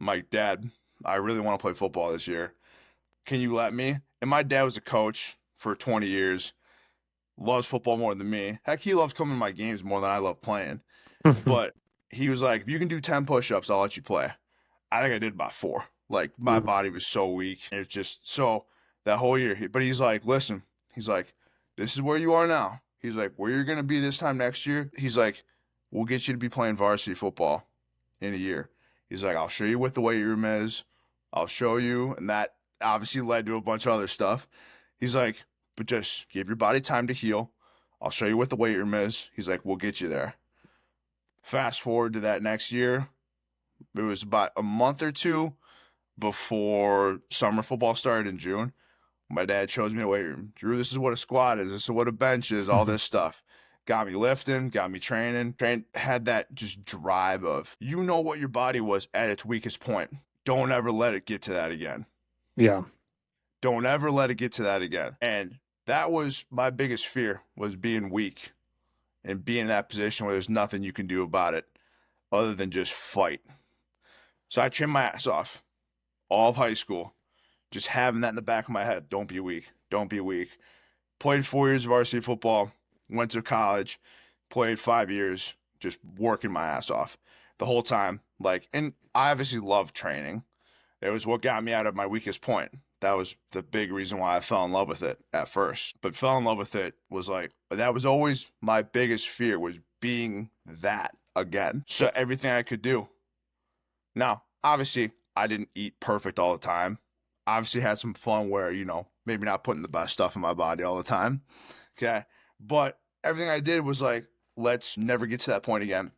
I really want to play football this year. Can you let me? And my dad was a coach for 20 years, loves football more than me. Heck, he loves coming to my games more than I love playing. But he was like, if you can do 10 push-ups, I'll let you play. I think I did about four. Like my Mhm. body was so weak. It's just so that whole year. But he's like, listen, he's like, this is where you are now. He's like, where you're gonna be this time next year. He's like, we'll get you to be playing varsity football in a year. He's like, I'll show you what the weight room is. I'll show you, and that obviously led to a bunch of other stuff. He's like, but just give your body time to heal. I'll show you what the weight room is. He's like, we'll get you there. Fast forward to that next year. It was about a month or two before summer football started in June. My dad shows me the weight room. Drew, this is what a squat is. This is what a bench is. All this stuff. Got me lifting, got me training. Had that just drive of, what your body was at its weakest point. Don't ever let it get to that again. Yeah. Don't ever let it get to that again. And that was my biggest fear, was being weak and being in that position where there's nothing you can do about it other than just fight. So I trained my ass off all of high school, just having that in the back of my head. Don't be weak. Don't be weak. Played 4 years of varsity football, went to college, played 5 years, just working my ass off the whole time. Like, and I obviously love training. It was what got me out of my weakest point. That was the big reason why I fell in love with it at first. But fell in love with it was like, that was always my biggest fear, was being that again. So everything I could do. Now, obviously, I didn't eat perfect all the time. Obviously, had some fun where, maybe not putting the best stuff in my body all the time. Okay. But everything I did was like, let's never get to that point again.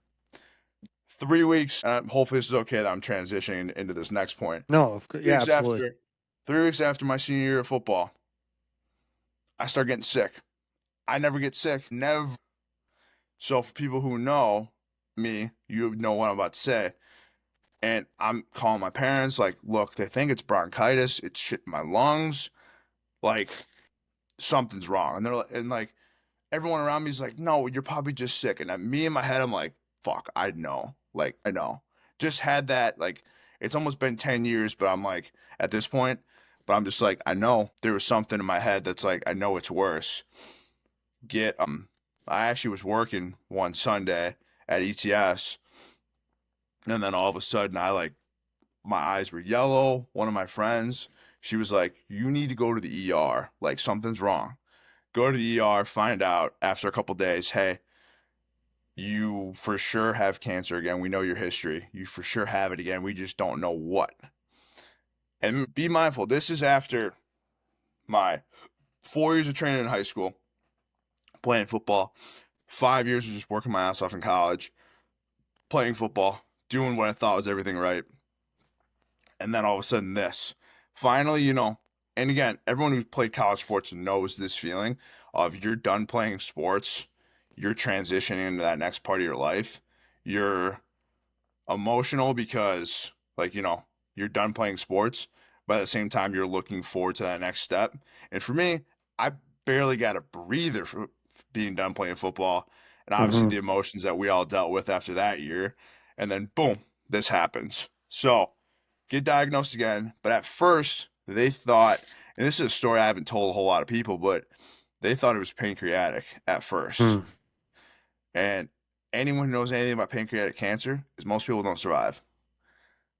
3 weeks, and hopefully this is okay that I'm transitioning into this next point. No, of course. Three Yeah, weeks absolutely. after, 3 weeks after my senior year of football, I start getting sick. I never get sick. Never. So for people who know me, you know what I'm about to say. And I'm calling my parents, like, look, they think it's bronchitis. It's shit in my lungs. Like, something's wrong. And they're like, and like, everyone around me is like, no, you're probably just sick. And me in my head, I'm like, fuck, I know. Like, I know. Just had that, like, it's almost been 10 years, but I'm like, at this point, but I'm just like, I know there was something in my head that's like, I know it's worse. I actually was working one Sunday at ETS, and then all of a sudden, my eyes were yellow. One of my friends, she was like, you need to go to the ER. Like, something's wrong. Go to the ER, find out after a couple days, hey, you for sure have cancer again. We know your history. You for sure have it again. We just don't know what. And be mindful, this is after my 4 years of training in high school. playing football. 5 years of just working my ass off in college, playing football, doing what I thought was everything right. And then all of a sudden this. Finally, and again, everyone who's played college sports knows this feeling of you're done playing sports, you're transitioning into that next part of your life. You're emotional because you're done playing sports, but at the same time you're looking forward to that next step. And for me, I barely got a breather for being done playing football, and obviously Mm-hmm. the emotions that we all dealt with after that year, and then boom, this happens. So get diagnosed again, but at first they thought, and this is a story I haven't told a whole lot of people, but they thought it was pancreatic at first. Mm. And anyone who knows anything about pancreatic cancer is most people don't survive.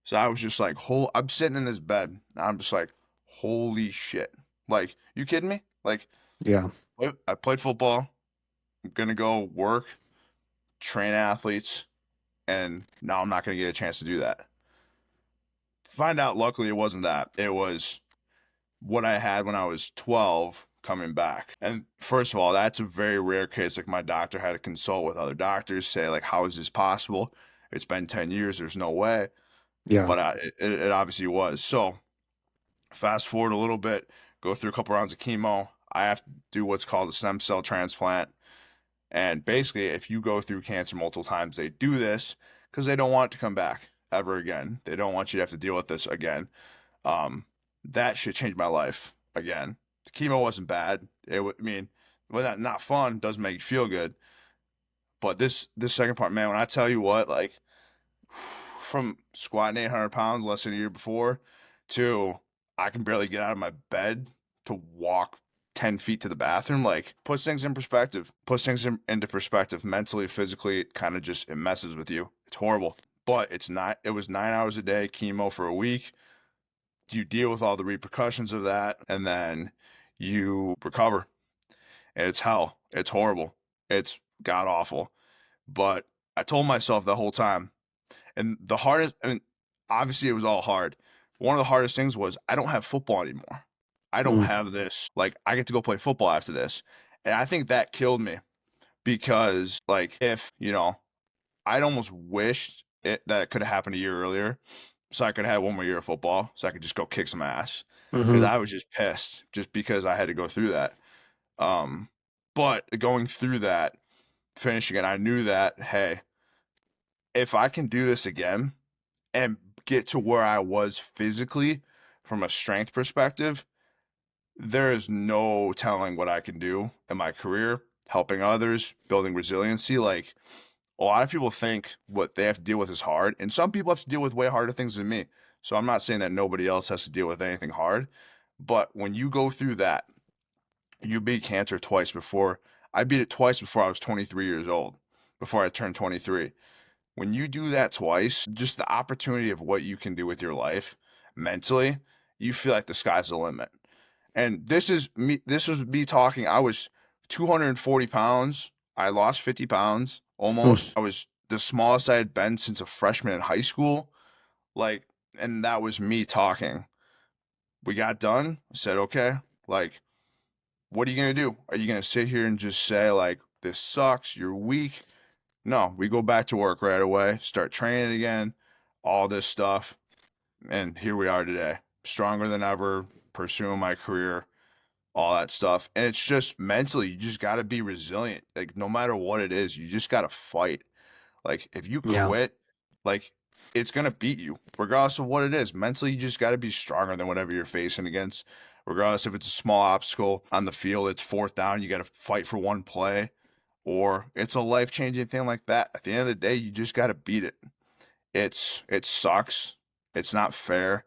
So I was just like, I'm sitting in this bed. And I'm just like, holy shit. Like, you kidding me? Like, Yeah. I played football. I'm going to go work, train athletes, and now I'm not going to get a chance to do that. Find out, luckily, it wasn't that. It was what I had when I was 12 coming back. And first of all, that's a very rare case. Like, my doctor had to consult with other doctors, say, like, how is this possible? It's been 10 years. There's no way. Yeah. But it obviously was. So fast forward a little bit, go through a couple rounds of chemo. I have to do what's called a stem cell transplant. And basically, if you go through cancer multiple times, they do this because they don't want it to come back ever again. They don't want you to have to deal with this again. Um, that should change my life again. The chemo wasn't bad. I mean, well, not fun. Doesn't make you feel good. But this second part, man, when I tell you what, like from squatting 800 pounds less than a year before to I can barely get out of my bed to walk 10 feet to the bathroom, like puts things in perspective, into perspective mentally, physically. It kind of just, it messes with you. It's horrible, but it was 9 hours a day, chemo for a week. You deal with all the repercussions of that, and then you recover. And it's hell. It's horrible. It's god awful. But I told myself the whole time, and the hardest, I mean, obviously it was all hard. One of the hardest things was I don't have football anymore. I don't Mm. have this. Like, I get to go play football after this. And I think that killed me because, like, if, I'd almost wished that it could have happened a year earlier so I could have one more year of football so I could just go kick some ass. Because Mm-hmm. I was just pissed just because I had to go through that. Um, but going through that, finishing it, I knew that, hey, if I can do this again, and get to where I was physically from a strength perspective, there is no telling what I can do in my career, helping others, building resiliency. Like, a lot of people think what they have to deal with is hard, and some people have to deal with way harder things than me. So I'm not saying that nobody else has to deal with anything hard, but when you go through that, you beat cancer twice before. I beat it twice before I was 23 years old, before I turned 23. When you do that twice, just the opportunity of what you can do with your life mentally, you feel like the sky's the limit. And this was me talking. I was 240 pounds. I lost 50 pounds almost. I was the smallest I had been since a freshman in high school. Like, and that was me talking. We got done. I said, okay, like, what are you going to do? Are you going to sit here and just say, like, this sucks, you're weak? No, we go back to work right away, start training again, all this stuff. And here we are today, stronger than ever, pursuing my career, all that stuff. And it's just mentally, you just got to be resilient. Like, no matter what it is, you just got to fight. Like, if you Yeah. quit, like, it's going to beat you, regardless of what it is. Mentally, you just got to be stronger than whatever you're facing against. Regardless if it's a small obstacle on the field, it's fourth down, you got to fight for one play, or it's a life changing thing like that. At the end of the day, you just got to beat it. It sucks. It's not fair,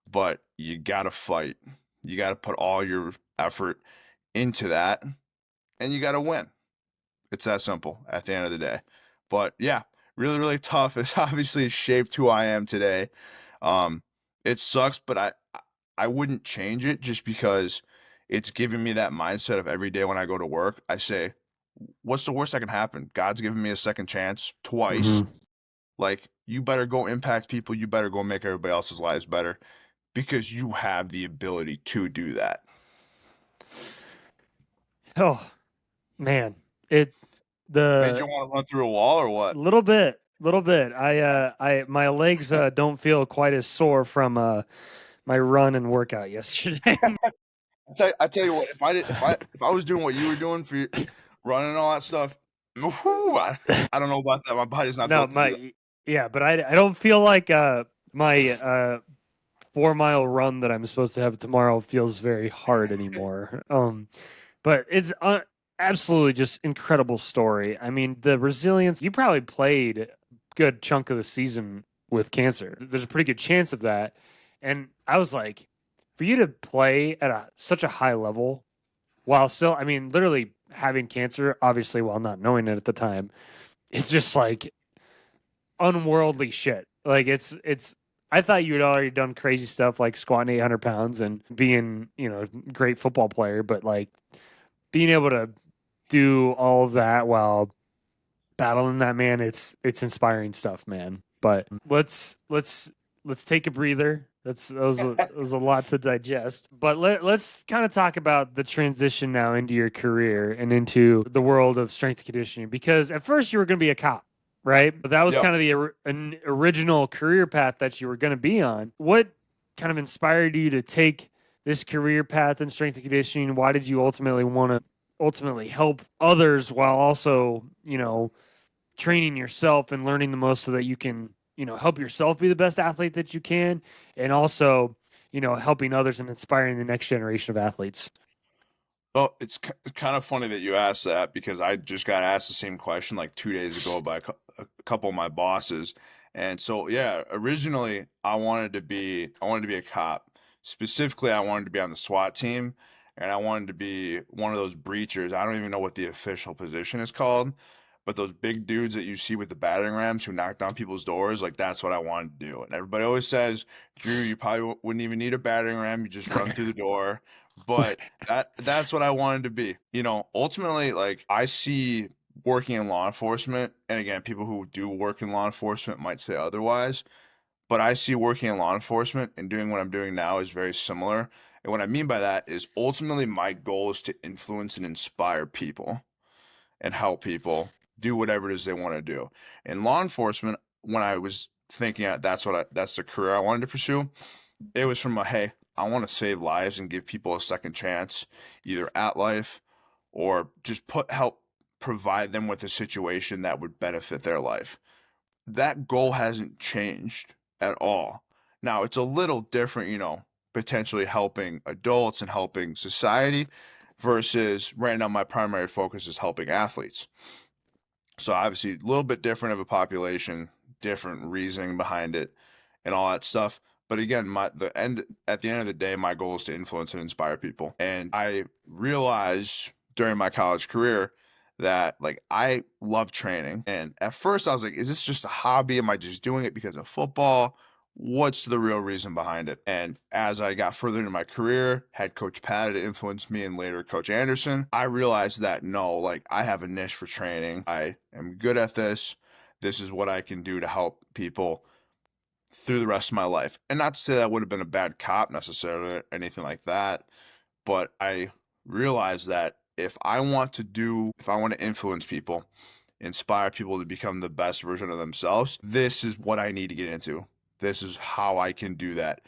but you got to fight. You got to put all your effort into that, and you got to win. It's that simple at the end of the day. But yeah, really, really tough. It's obviously shaped who I am today. Um, it sucks, but I wouldn't change it just because it's giving me that mindset of every day when I go to work. I say, what's the worst that can happen? God's given me a second chance twice. Mm-hmm. Like, you better go impact people. You better go make everybody else's lives better because you have the ability to do that. Oh, Man, it Made you the want to run through a wall or what? little bit. I my legs don't feel quite as sore from my run and workout yesterday. I tell you what, if I was doing what you were doing for your, running and all that stuff, whew, I don't know about that. My body's not No, built to do that. my yeah, but I don't feel like my 4 mile run that I'm supposed to have tomorrow feels very hard anymore. But it's absolutely just incredible story. I mean, the resilience. You probably played a good chunk of the season with cancer. There's a pretty good chance of that. And I was like, for you to play at such a high level while still, I mean, literally having cancer, obviously while not knowing it at the time, it's just like unworldly shit. Like it's. I thought you had already done crazy stuff like squatting 800 pounds and being, great football player, but like being able to do all of that while battling that, man, it's inspiring stuff, man. But let's take a breather. That was a lot to digest. But let's kind of talk about the transition now into your career and into the world of strength and conditioning, because at first you were going to be a cop, right? But that was Yep. kind of an original career path that you were going to be on. What kind of inspired you to take this career path in strength and conditioning? Why did you ultimately want to ultimately help others while also, training yourself and learning the most so that you can, help yourself be the best athlete that you can, and also, helping others and inspiring the next generation of athletes? Well, it's kind of funny that you asked that because I just got asked the same question like 2 days ago by a couple of my bosses. And so, yeah, originally I wanted to be a cop. Specifically, I wanted to be on the SWAT team and I wanted to be one of those breachers. I don't even know what the official position is called, but those big dudes that you see with the battering rams who knock down people's doors, like that's what I wanted to do. And everybody always says, Drew, you probably wouldn't even need a battering ram. You just run through the door. But that's what I wanted to be. Ultimately, like I see working in law enforcement, and again, people who do work in law enforcement might say otherwise, but I see working in law enforcement and doing what I'm doing now is very similar. And what I mean by that is ultimately my goal is to influence and inspire people and help people do whatever it is they want to do. In law enforcement, when I was thinking that's the career I wanted to pursue, it was from a hey, I want to save lives and give people a second chance, either at life or just help provide them with a situation that would benefit their life. That goal hasn't changed at all. Now, it's a little different, potentially helping adults and helping society versus right now my primary focus is helping athletes. So obviously a little bit different of a population, different reasoning behind it and all that stuff. But again, at the end of the day, my goal is to influence and inspire people. And I realized during my college career that like I love training. And at first I was like, is this just a hobby? Am I just doing it because of football? What's the real reason behind it? And as I got further into my career, had Coach Pat influenced me and later Coach Anderson, I realized that no, like I have a niche for training. I am good at this. This is what I can do to help people through the rest of my life. And not to say that I would have been a bad cop necessarily or anything like that, but I realized that if I want to influence people, inspire people to become the best version of themselves, this is what I need to get into. This is how I can do that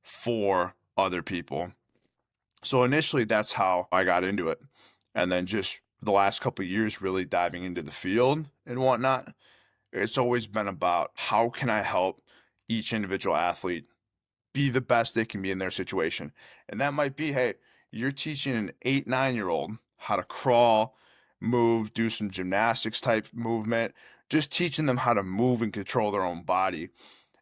for other people. So initially, that's how I got into it. And then just the last couple of years, really diving into the field and whatnot, it's always been about how can I help each individual athlete be the best they can be in their situation. And that might be, hey, you're teaching an 8, 9 year old how to crawl, move, do some gymnastics type movement, just teaching them how to move and control their own body.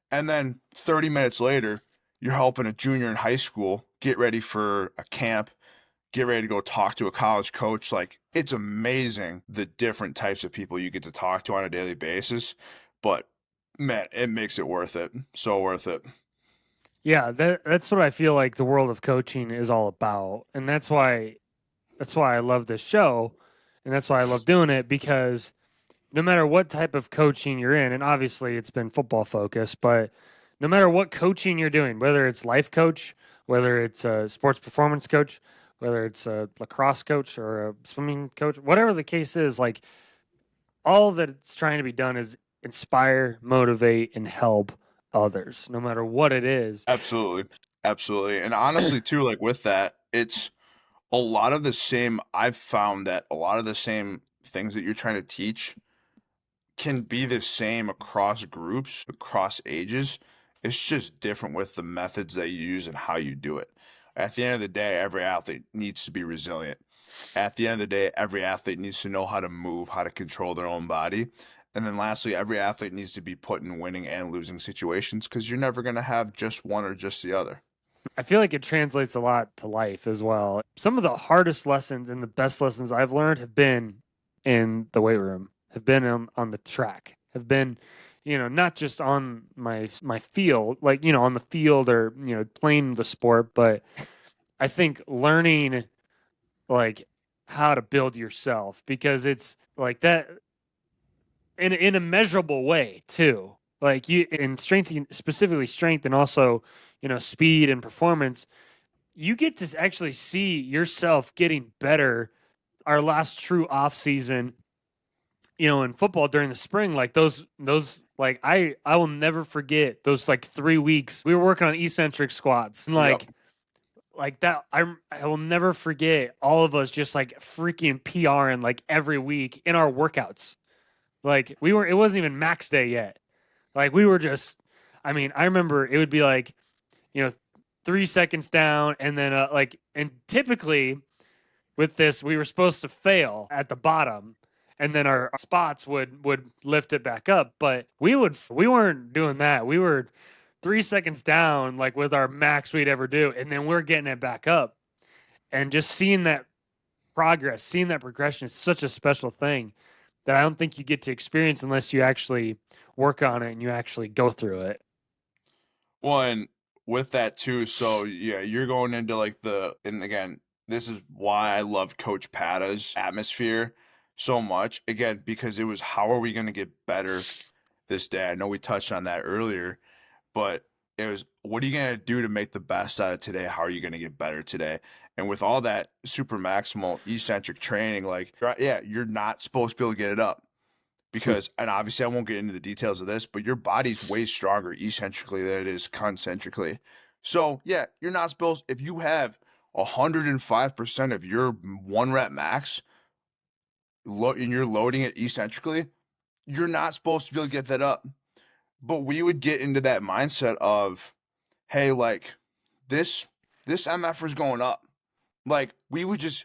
And then 30 minutes later, you're helping a junior in high school get ready for a camp, get ready to go talk to a college coach. Like, it's amazing the different types of people you get to talk to on a daily basis. But man, it makes it worth it. So worth it. Yeah, that's what I feel like the world of coaching is all about. And that's why I love this show, and that's why I love doing it, because no matter what type of coaching you're in, and obviously it's been football focused, but no matter what coaching you're doing, whether it's life coach, whether it's a sports performance coach, whether it's a lacrosse coach or a swimming coach, whatever the case is, like all that it's trying to be done is inspire, motivate, and help others, no matter what it is. Absolutely. Absolutely. And honestly too, like with that, it's a lot of the same. I've found that a lot of the same things that you're trying to teach can be the same across groups, across ages. It's just different with the methods that you use and how you do it. At the end of the day, every athlete needs to be resilient. At the end of the day, every athlete needs to know how to move, how to control their own body. And then lastly, every athlete needs to be put in winning and losing situations because you're never going to have just one or just the other. I feel like it translates a lot to life as well. Some of the hardest lessons and the best lessons I've learned have been in the weight room, have been on the track, have been, not just on my field, like, on the field or, playing the sport, but I think learning like how to build yourself because it's like that in a measurable way too. Like you in strength, specifically strength, and also speed and performance. You get to actually see yourself getting better. Our last true off season, in football during the spring, like those like I will never forget those like 3 weeks we were working on eccentric squats and Yep. like that I will never forget all of us just like freaking PRing like every week in our workouts. Like it wasn't even max day yet. Like we were just I mean, I remember it would be like, you know, 3 seconds down and then and typically with this we were supposed to fail at the bottom and then our spots would lift it back up, but we weren't doing that. We were 3 seconds down like with our max we'd ever do and then we're getting it back up and just seeing that progress, seeing that progression is such a special thing that I don't think you get to experience unless you actually work on it and you actually go through it. Well, and with that too, so yeah, you're going into like and again, this is why I love Coach Pata's atmosphere so much. Again, because it was how are we going to get better this day? I know we touched on that earlier, but it was what are you going to do to make the best out of today? How are you going to get better today? And with all that super maximal eccentric training, like, yeah, you're not supposed to be able to get it up because, and obviously I won't get into the details of this, but your body's way stronger eccentrically than it is concentrically. So yeah, you're not supposed, if you have 105% of your one rep max and you're loading it eccentrically, you're not supposed to be able to get that up. But we would get into that mindset of, hey, like this this MF is going up. Like we would just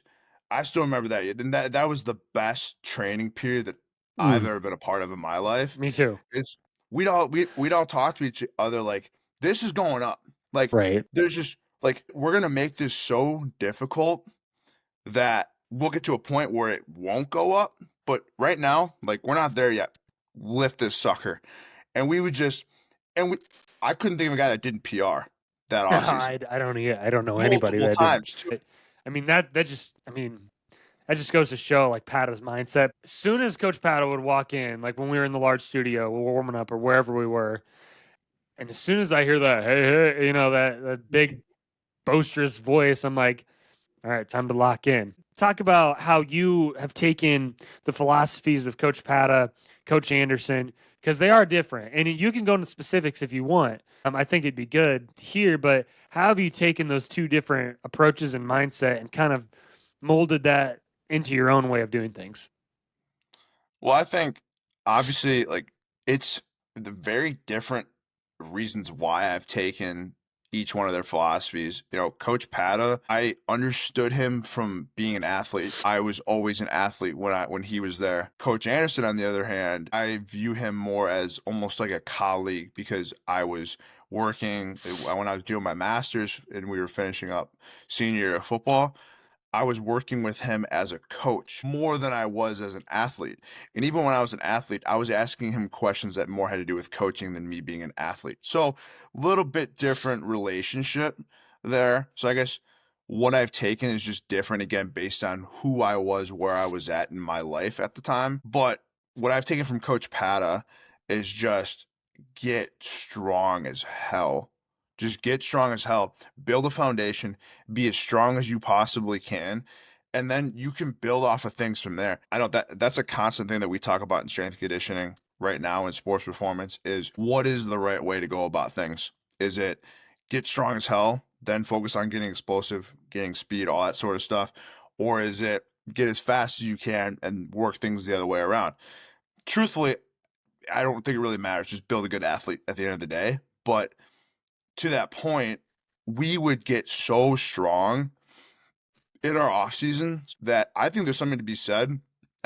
I still remember that. And that was the best training period that I've Mm, ever been a part of in my life. me too. It's we'd all talk to each other like this is going up. Like Right. there's just like we're gonna make this so difficult that we'll get to a point where it won't go up. But right now, like we're not there yet. Lift this sucker. And we would just and we I couldn't think of a guy that didn't PR that No, off season. I don't know anybody Multiple that didn't. times too. I mean that just goes to show like Pata's mindset. As soon as Coach Pata would walk in, like when we were in the large studio, we were warming up or wherever we were, and as soon as I hear that, hey, hey, that big boisterous voice, I'm like, all right, time to lock in. Talk about how you have taken the philosophies of Coach Pata, Coach Anderson, because they are different. And you can go into specifics if you want. I think it'd be good to hear, but how have you taken those two different approaches and mindset and kind of molded that into your own way of doing things? Well, I think obviously like it's the very different reasons why I've taken each one of their philosophies. You know, Coach Pata, I understood him from being an athlete. I was always an athlete when he was there. Coach Anderson, on the other hand, I view him more as almost like a colleague because I was working when I was doing my master's and we were finishing up senior year of football. I was working with him as a coach more than I was as an athlete. And even when I was an athlete, I was asking him questions that more had to do with coaching than me being an athlete. So, a little bit different relationship there. So, I guess what I've taken is just different again based on who I was, where I was at in my life at the time. But what I've taken from Coach Pata is just get strong as hell. Just get strong as hell, build a foundation, be as strong as you possibly can, and then you can build off of things from there. I know that's a constant thing that we talk about in strength conditioning right now in sports performance is what is the right way to go about things? Is it get strong as hell, then focus on getting explosive, getting speed, all that sort of stuff? Or is it get as fast as you can and work things the other way around? Truthfully, I don't think it really matters. Just build a good athlete at the end of the day. But to that point, we would get so strong in our off season that I think there's something to be said. And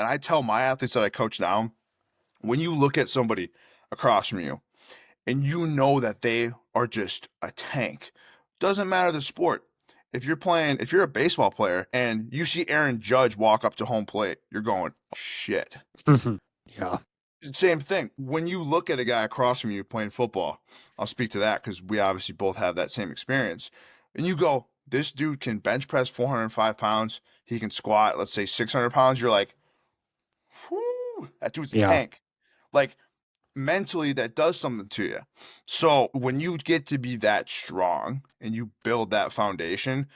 I tell my athletes that I coach now, when you look at somebody across from you and you know that they are just a tank, doesn't matter the sport. If you're a baseball player and you see Aaron Judge walk up to home plate, you're going, oh, shit. Yeah. Same thing. When you look at a guy across from you playing football, I'll speak to that because we obviously both have that same experience. And you go, this dude can bench press 405 pounds. He can squat, let's say 600 pounds. You're like, whoo, that dude's a Yeah. tank. Like mentally, that does something to you. So when you get to be that strong and you build that foundation,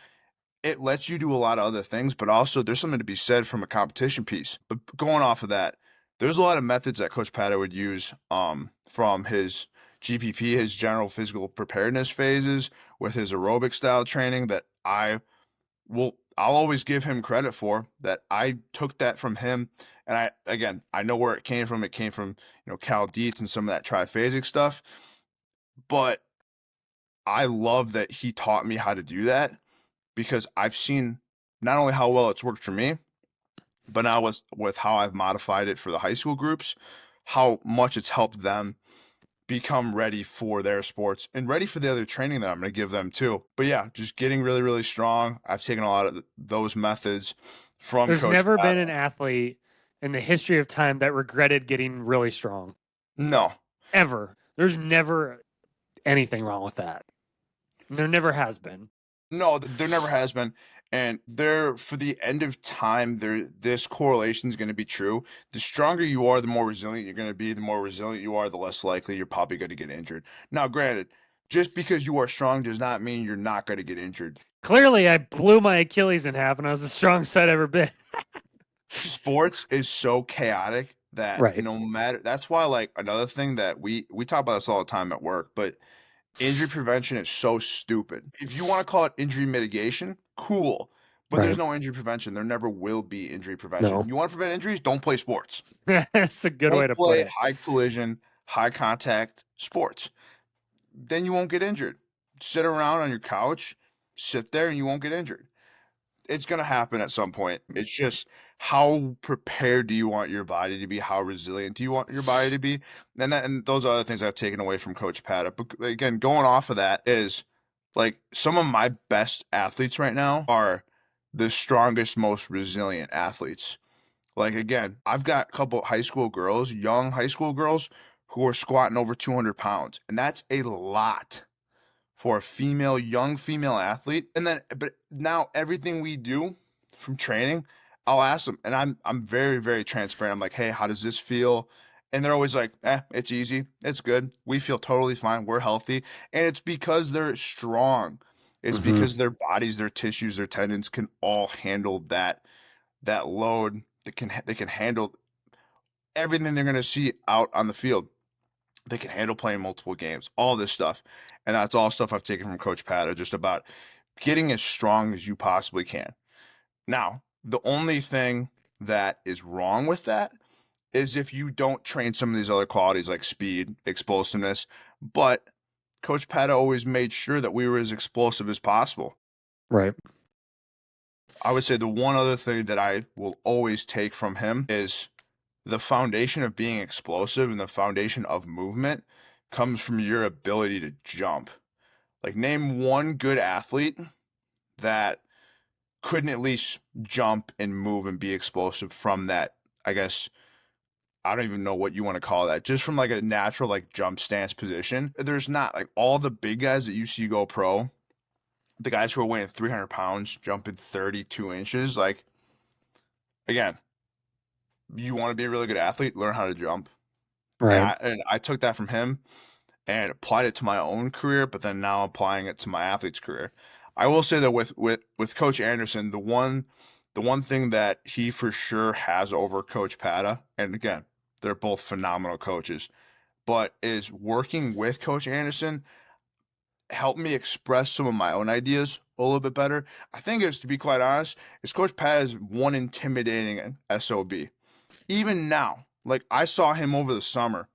it lets you do a lot of other things, but also there's something to be said from a competition piece. But going off of that, there's a lot of methods that Coach Pato would use from his GPP, his general physical preparedness phases, with his aerobic style training that I'll always give him credit for. That I took that from him, and I know where it came from. It came from Cal Dietz and some of that triphasic stuff, but I love that he taught me how to do that because I've seen not only how well it's worked for me, but now with how I've modified it for the high school groups, how much it's helped them become ready for their sports and ready for the other training that I'm going to give them too. But yeah, just getting really, really strong. I've taken a lot of those methods from There's Coach never Pat. been an athlete in the history of time that regretted getting really strong. No, Ever. There's never anything wrong with that. There never has been. no, there never has been. And there, for the end of time, this correlation is going to be true. The stronger you are, the more resilient you're going to be. The more resilient you are, the less likely you're probably going to get injured. Now, granted, just because you are strong does not mean you're not going to get injured. Clearly, I blew my Achilles in half, and I was the strongest I'd ever been. Sports is so chaotic that Right. no matter, that's why, like, another thing that we talk about this all the time at work, but injury prevention is so stupid. If you want to call it injury mitigation, cool. But there's Right. no injury prevention. There never will be injury prevention. No. You want to prevent injuries? Don't play sports. That's a good way Don't to put play it. high collision, high contact sports. Then you won't get injured. Sit around on your couch, sit there, and you won't get injured. It's going to happen at some point. It's just how prepared do you want your body to be? How resilient do you want your body to be? And those are other things I've taken away from Coach Pat. But again, going off of that is like some of my best athletes right now are the strongest, most resilient athletes. Like again, I've got a couple high school girls, young high school girls, who are squatting over 200 pounds, and that's a lot for a young female athlete. And then, but now everything we do from training, I'll ask them, and I'm very, very transparent. I'm like, hey, how does this feel? And they're always like, it's easy, it's good. We feel totally fine. We're healthy, and it's because they're strong. It's Mm-hmm. because their bodies, their tissues, their tendons can all handle that load. They can handle everything they're going to see out on the field. They can handle playing multiple games, all this stuff. And that's all stuff I've taken from Coach Pato, just about getting as strong as you possibly can. Now, the only thing that is wrong with that is if you don't train some of these other qualities like speed, explosiveness. But Coach Pato always made sure that we were as explosive as possible. Right. I would say the one other thing that I will always take from him is the foundation of being explosive and the foundation of movement comes from your ability to jump. Like, name one good athlete that couldn't at least jump and move and be explosive from that. I guess I don't even know what you want to call that. Just from like a natural like jump stance position. There's not like all the big guys that you see go pro, the guys who are weighing 300 pounds, jumping 32 inches. Like, again, you want to be a really good athlete, learn how to jump. And Right. I took that from him. and applied it to my own career, but then now applying it to my athlete's career. I will say that with Coach Anderson, the one thing that he for sure has over Coach Pata, and again, they're both phenomenal coaches, but is working with Coach Anderson helped me express some of my own ideas a little bit better. I think it's, to be quite honest, is Coach Pata is one intimidating SOB. Even now, like I saw him over the summer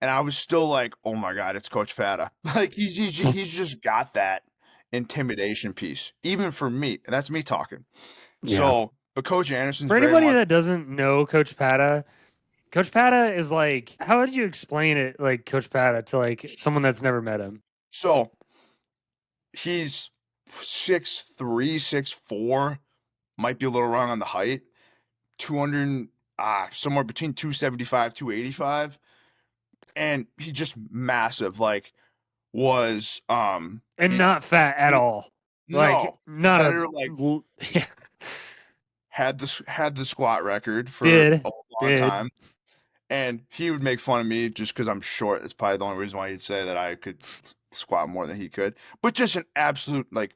and I was still like, "Oh my God, it's Coach Pata." Like he's just got that intimidation piece, even for me, and that's me talking. Yeah. So, but Coach Anderson's For very anybody much that doesn't know Coach Pata is like, how would you explain it, like Coach Pata, to like someone that's never met him? so he's 6'3", 6'4", might be a little wrong on the height, 200 somewhere between 275, 285, and he just massive. Like was And he not fat at he all. Like no not a competitor, like yeah, had the squat record for did a long did time, and he would make fun of me just because I'm short. That's probably the only reason why he'd say that I could squat more than he could. But just an absolute, like,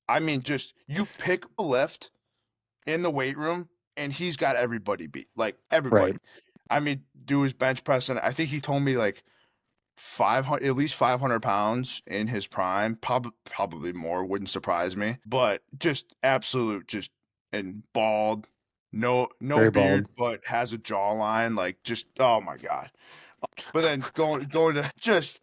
I mean, just you pick a lift in the weight room, and he's got everybody beat, like right. everybody. I mean, do his bench press, and I think he told me like 500, at least 500 pounds in his prime, probably more, wouldn't surprise me. But just absolute, just and bald, no Very beard, bald. but has a jawline, like just oh my God. But then going to just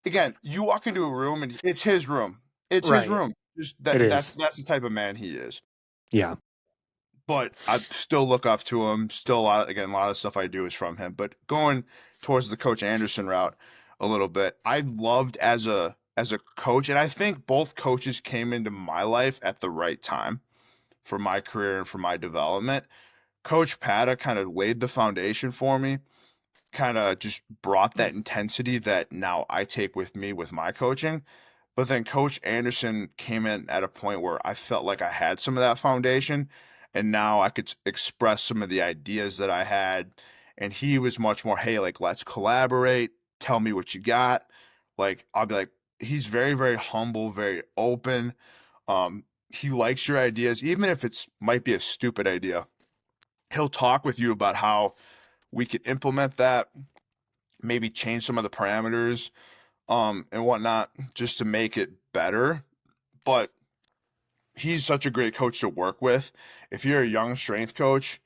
again, you walk into a room and it's his room. It's his Right. room. Just It that's is. that's the type of man he is. Yeah. But I still look up to him. Still, a lot of stuff I do is from him. But going towards the Coach Anderson route a little bit, I loved as a coach, and I think both coaches came into my life at the right time for my career and for my development. Coach Pata kind of laid the foundation for me, kind of just brought that intensity that now I take with me with my coaching. But then Coach Anderson came in at a point where I felt like I had some of that foundation, and now I could express some of the ideas that I had. And he was much more, hey, like, let's collaborate. Tell me what you got. Like, I'll be like, he's very, very humble, very open. He likes your ideas, even if it's might be a stupid idea. He'll talk with you about how we could implement that, maybe change some of the parameters, and whatnot, just to make it better. But he's such a great coach to work with. If you're a young strength coach,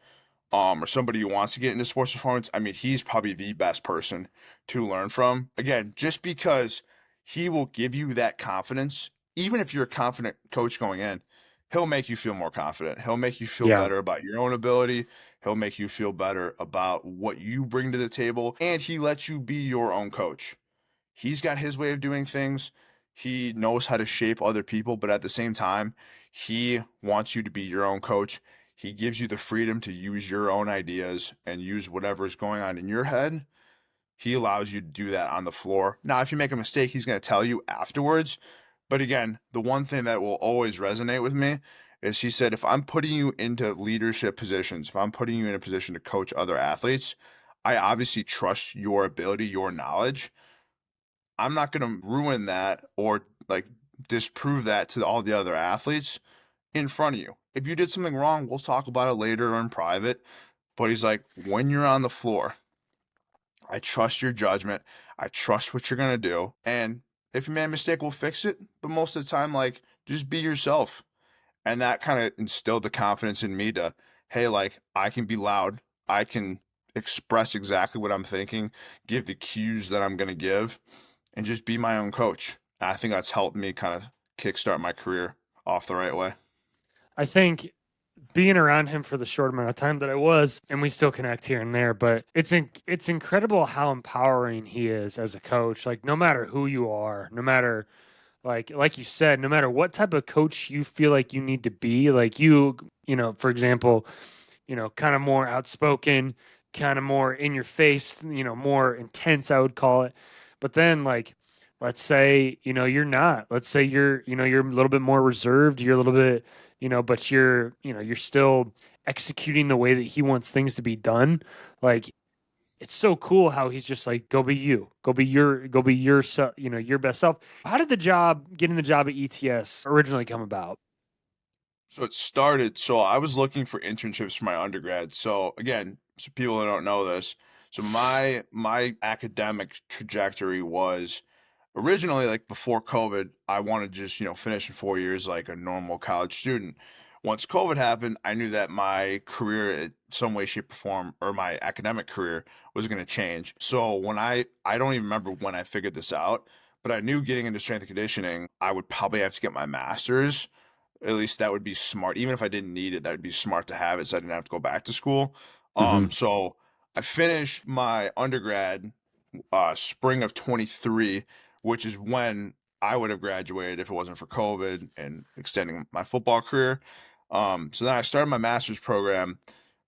or somebody who wants to get into sports performance, I mean, he's probably the best person to learn from. Again, just because he will give you that confidence, even if you're a confident coach going in, he'll make you feel more confident. He'll make you feel Yeah. better about your own ability. He'll make you feel better about what you bring to the table, and he lets you be your own coach. He's got his way of doing things. He knows how to shape other people, but at the same time, he wants you to be your own coach. He gives you the freedom to use your own ideas and use whatever is going on in your head. He allows you to do that on the floor. Now, if you make a mistake, he's going to tell you afterwards. But again, the one thing that will always resonate with me is he said, if I'm putting you into leadership positions, if I'm putting you in a position to coach other athletes, I obviously trust your ability, your knowledge. I'm not going to ruin that or like disprove that to all the other athletes in front of you. If you did something wrong, we'll talk about it later or in private. But he's like, when you're on the floor, I trust your judgment. I trust what you're going to do. And if you made a mistake, we'll fix it. But most of the time, like, just be yourself. And that kind of instilled the confidence in me to, hey, like, I can be loud. I can express exactly what I'm thinking, give the cues that I'm going to give, and just be my own coach. I think that's helped me kind of kickstart my career off the right way. I think being around him for the short amount of time that I was, and we still connect here and there, but it's incredible how empowering he is as a coach. Like no matter who you are, no matter like you said, no matter what type of coach you feel like you need to be, like you know, for example, you know, kind of more outspoken, kind of more in your face, you know, more intense, I would call it. But then, like, let's say, you know, you're not. Let's say you're, you know, you're a little bit more reserved. You're a little bit, you know, but you're, you know, you're still executing the way that he wants things to be done. Like, it's so cool how he's just like, go be you, go be your, your best self. How did getting the job at ETS originally come about? So it started, so I was looking for internships for my undergrad. So again, so people that don't know this, so my academic trajectory was originally like before COVID, I wanted to just, finish in 4 years like a normal college student. Once COVID happened, I knew that my career in some way, shape, or form, or my academic career was going to change. So I don't even remember when I figured this out, but I knew getting into strength and conditioning, I would probably have to get my master's. At least that would be smart. Even if I didn't need it, that would be smart to have it so I didn't have to go back to school. Hmm. So I finished my undergrad spring of 23, which is when I would have graduated if it wasn't for COVID and extending my football career. So then I started my master's program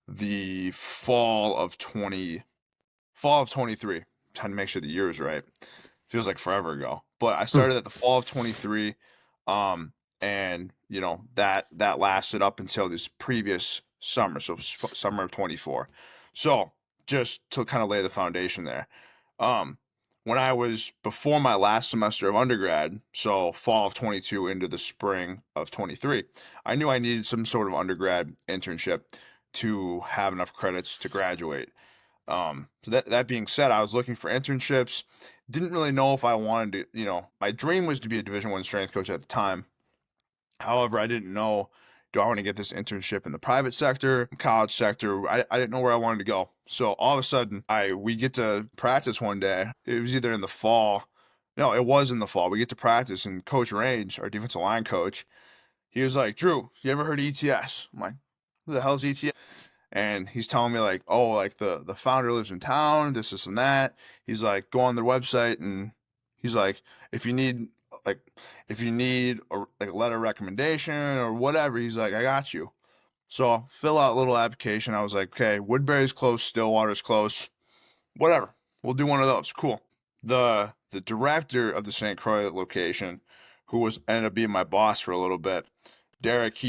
the fall of 23. Trying to make sure the year is right. Feels like forever ago. But I started at the fall of 23. Um, and that lasted up until this previous summer, so summer of 24. So just to kind of lay the foundation there. Um, when I was before my last semester of undergrad, so fall of 22 into the spring of 23, I knew I needed some sort of undergrad internship to have enough credits to graduate. So that being said, I was looking for internships. Didn't really know if I wanted to, my dream was to be a Division I strength coach at the time. However, I didn't know, do I want to get this internship in the private sector, college sector? I didn't know where I wanted to go. So all of a sudden, we get to practice one day. It was either in the fall. No, it was in the fall. We get to practice, and Coach Range, our defensive line coach, he was like, Drew, you ever heard of ETS? I'm like, who the hell is ETS? And he's telling me like, oh, like the founder lives in town, this and that. He's like, go on their website, and he's like, if you need like if you need like a letter of recommendation or whatever, he's like, I got you. So fill out a little application. I was like, okay, Woodbury's close, Stillwater's close, whatever. We'll do one of those. Cool. The director of the St. Croix location, who was ended up being my boss for a little bit, Derek,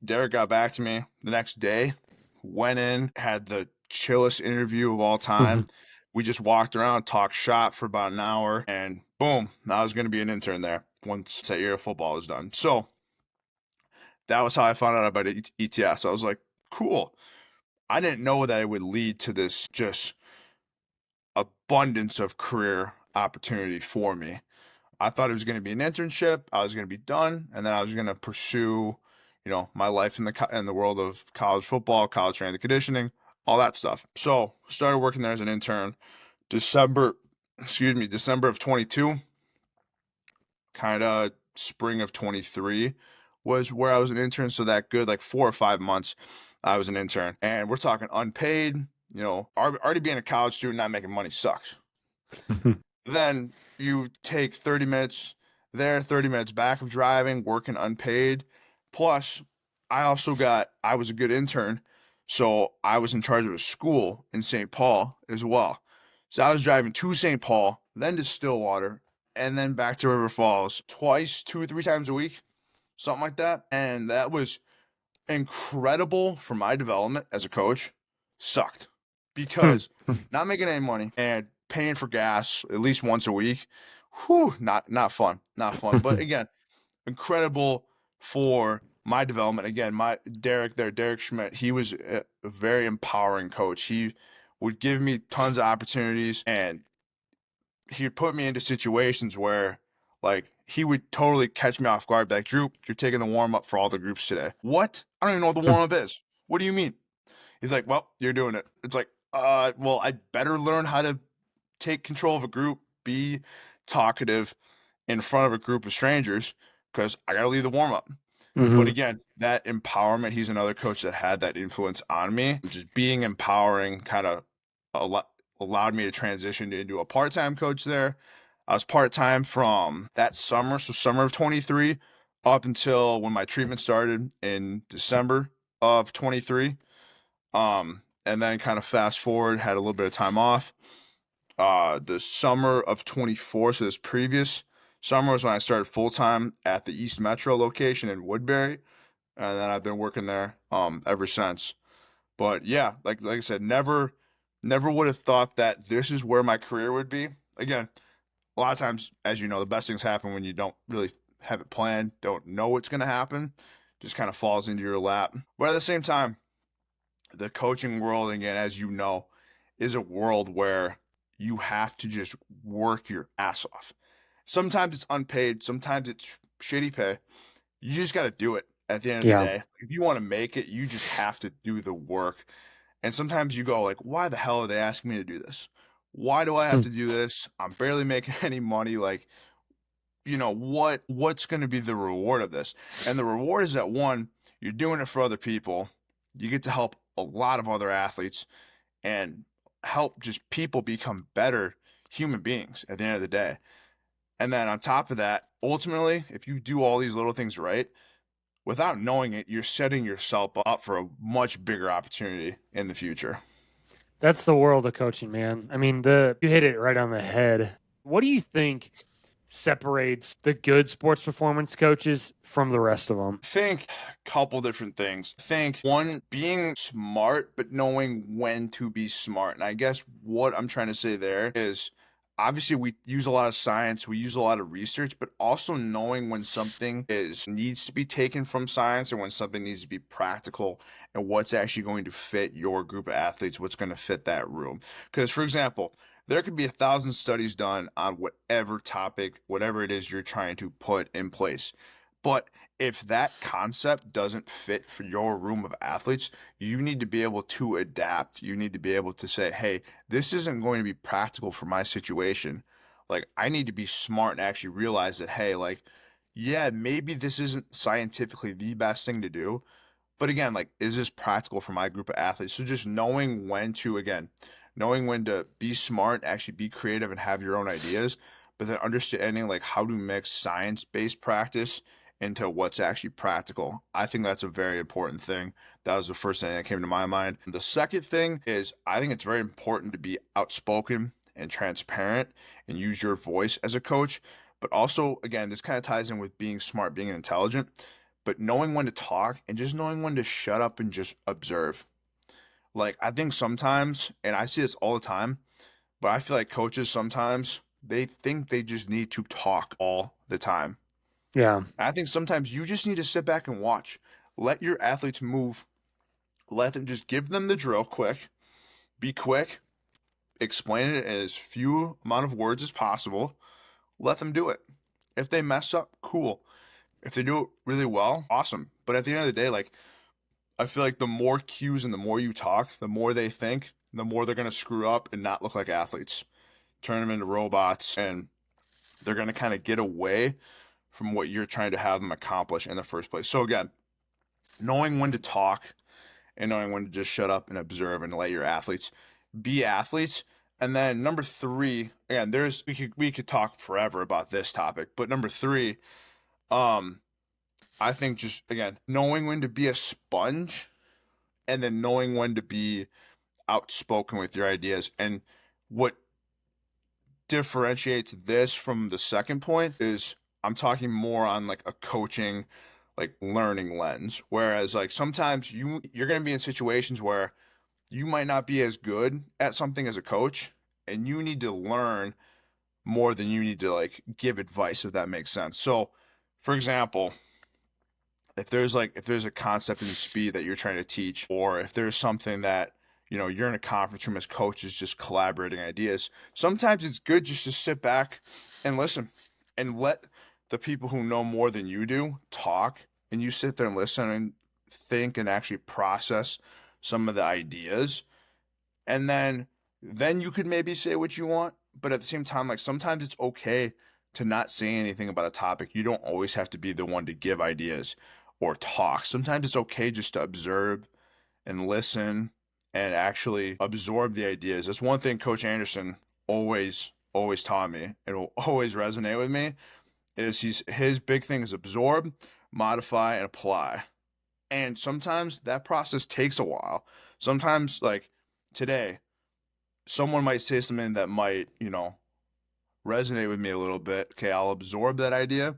Derek got back to me the next day, went in, had the chillest interview of all time. We just walked around, talked shop for about an hour, and boom, I was going to be an intern there once that year of football was done. So that was how I found out about ETS. I was like, cool. I didn't know that it would lead to this just abundance of career opportunity for me. I thought it was going to be an internship. I was going to be done, and then I was going to pursue, my life in the world of college football, college strength and conditioning, all that stuff. So started working there as an intern. December, December of 22, kind of spring of 23 was where I was an intern. So that good like 4 or 5 months, I was an intern, and we're talking unpaid. Already being a college student, not making money sucks. Then you take 30 minutes there, 30 minutes back of driving, working unpaid. Plus, I was a good intern, so I was in charge of a school in St. Paul as well. So I was driving to St. Paul, then to Stillwater, and then back to River Falls twice, 2 or 3 times a week, something like that. And that was incredible for my development as a coach. Sucked because not making any money and paying for gas at least once a week. Whew, not fun, not fun. But again, incredible for my development. Again, my Derek Schmidt, he was a very empowering coach. He would give me tons of opportunities, and he would put me into situations where like he would totally catch me off guard, be like, Drew, you're taking the warm up for all the groups today. What? I don't even know what the warm up is. What do you mean? He's like, well, you're doing it. It's like, well, I better learn how to take control of a group, be talkative in front of a group of strangers because I got to lead the warm up. But Hmm. again, that empowerment, he's another coach that had that influence on me. Just being empowering kind of allowed me to transition into a part time coach there. I was part time from that summer, so summer of 23, up until when my treatment started in December of 23. And then kind of fast forward, had a little bit of time off. The summer of 24, so this previous summer was when I started full time at the East Metro location in Woodbury, and then I've been working there ever since. But yeah, like I said, never Never would have thought that this is where my career would be. Again, a lot of times, as you know, the best things happen when you don't really have it planned, don't know what's going to happen, just kind of falls into your lap. But at the same time, the coaching world, again, as you know, is a world where you have to just work your ass off. Sometimes it's unpaid, sometimes it's shitty pay. You just got to do it at the end of the Yeah. day. If you want to make it, you just have to do the work. And sometimes you go like, why the hell are they asking me to do this? Why do I have Hmm. to do this? I'm barely making any money. Like, what's going to be the reward of this? And the reward is that one, you're doing it for other people. You get to help a lot of other athletes and help just people become better human beings at the end of the day. And then on top of that, ultimately, if you do all these little things right, without knowing it, you're setting yourself up for a much bigger opportunity in the future. That's the world of coaching, man. I mean, the you hit it right on the head. What do you think separates the good sports performance coaches from the rest of them? Think a couple different things. Think one, being smart, but knowing when to be smart. And I guess what I'm trying to say there is obviously we use a lot of science, we use a lot of research, but also knowing when something is needs to be taken from science or when something needs to be practical and what's actually going to fit your group of athletes, what's going to fit that room. Because for example, there could be 1,000 studies done on whatever topic, whatever it is you're trying to put in place. But if that concept doesn't fit for your room of athletes, you need to be able to adapt. You need to be able to say, hey, this isn't going to be practical for my situation. Like, I need to be smart and actually realize that, hey, like, yeah, maybe this isn't scientifically the best thing to do, but again, like, is this practical for my group of athletes? So just knowing when to, again, knowing when to be smart, actually be creative and have your own ideas, but then understanding like how to mix science-based practice into what's actually practical. I think that's a very important thing. That was the first thing that came to my mind. The second thing is I think it's very important to be outspoken and transparent and use your voice as a coach. But also, again, this kind of ties in with being smart, being intelligent, but knowing when to talk and just knowing when to shut up and just observe. Like, I think sometimes, and I see this all the time, but I feel like coaches sometimes they think they just need to talk all the time. Yeah. And I think sometimes you just need to sit back and watch. Let your athletes move. Let them just give them the drill quick. Be quick. Explain it in as few amount of words as possible. Let them do it. If they mess up, cool. If they do it really well, awesome. But at the end of the day, like I feel like the more cues and the more you talk, the more they think, the more they're going to screw up and not look like athletes, turn them into robots, and they're going to kind of get away from what you're trying to have them accomplish in the first place. So, again, knowing when to talk and knowing when to just shut up and observe and let your athletes be athletes. And then number three, again, we could talk forever about this topic, but number three, um, I think just again, knowing when to be a sponge and then knowing when to be outspoken with your ideas. And what differentiates this from the second point is I'm talking more on like a coaching, like learning lens. Whereas like sometimes you're gonna be in situations where you might not be as good at something as a coach, and you need to learn more than you need to like give advice, if that makes sense. So for example, if there's a concept in speed that you're trying to teach, or if there's something that you're in a conference room as coaches just collaborating ideas, sometimes it's good just to sit back and listen and let the people who know more than you do talk, and you sit there and listen and think and actually process some of the ideas, and then you could maybe say what you want. But at the same time, like sometimes it's okay to not say anything about a topic. You don't always have to be the one to give ideas or talk. Sometimes it's okay just to observe and listen and actually absorb the ideas. That's one thing Coach Anderson always taught me and will always resonate with me is his big thing is absorb, modify, and apply. And sometimes that process takes a while. Sometimes like today, someone might say something that might, resonate with me a little bit. Okay, I'll absorb that idea.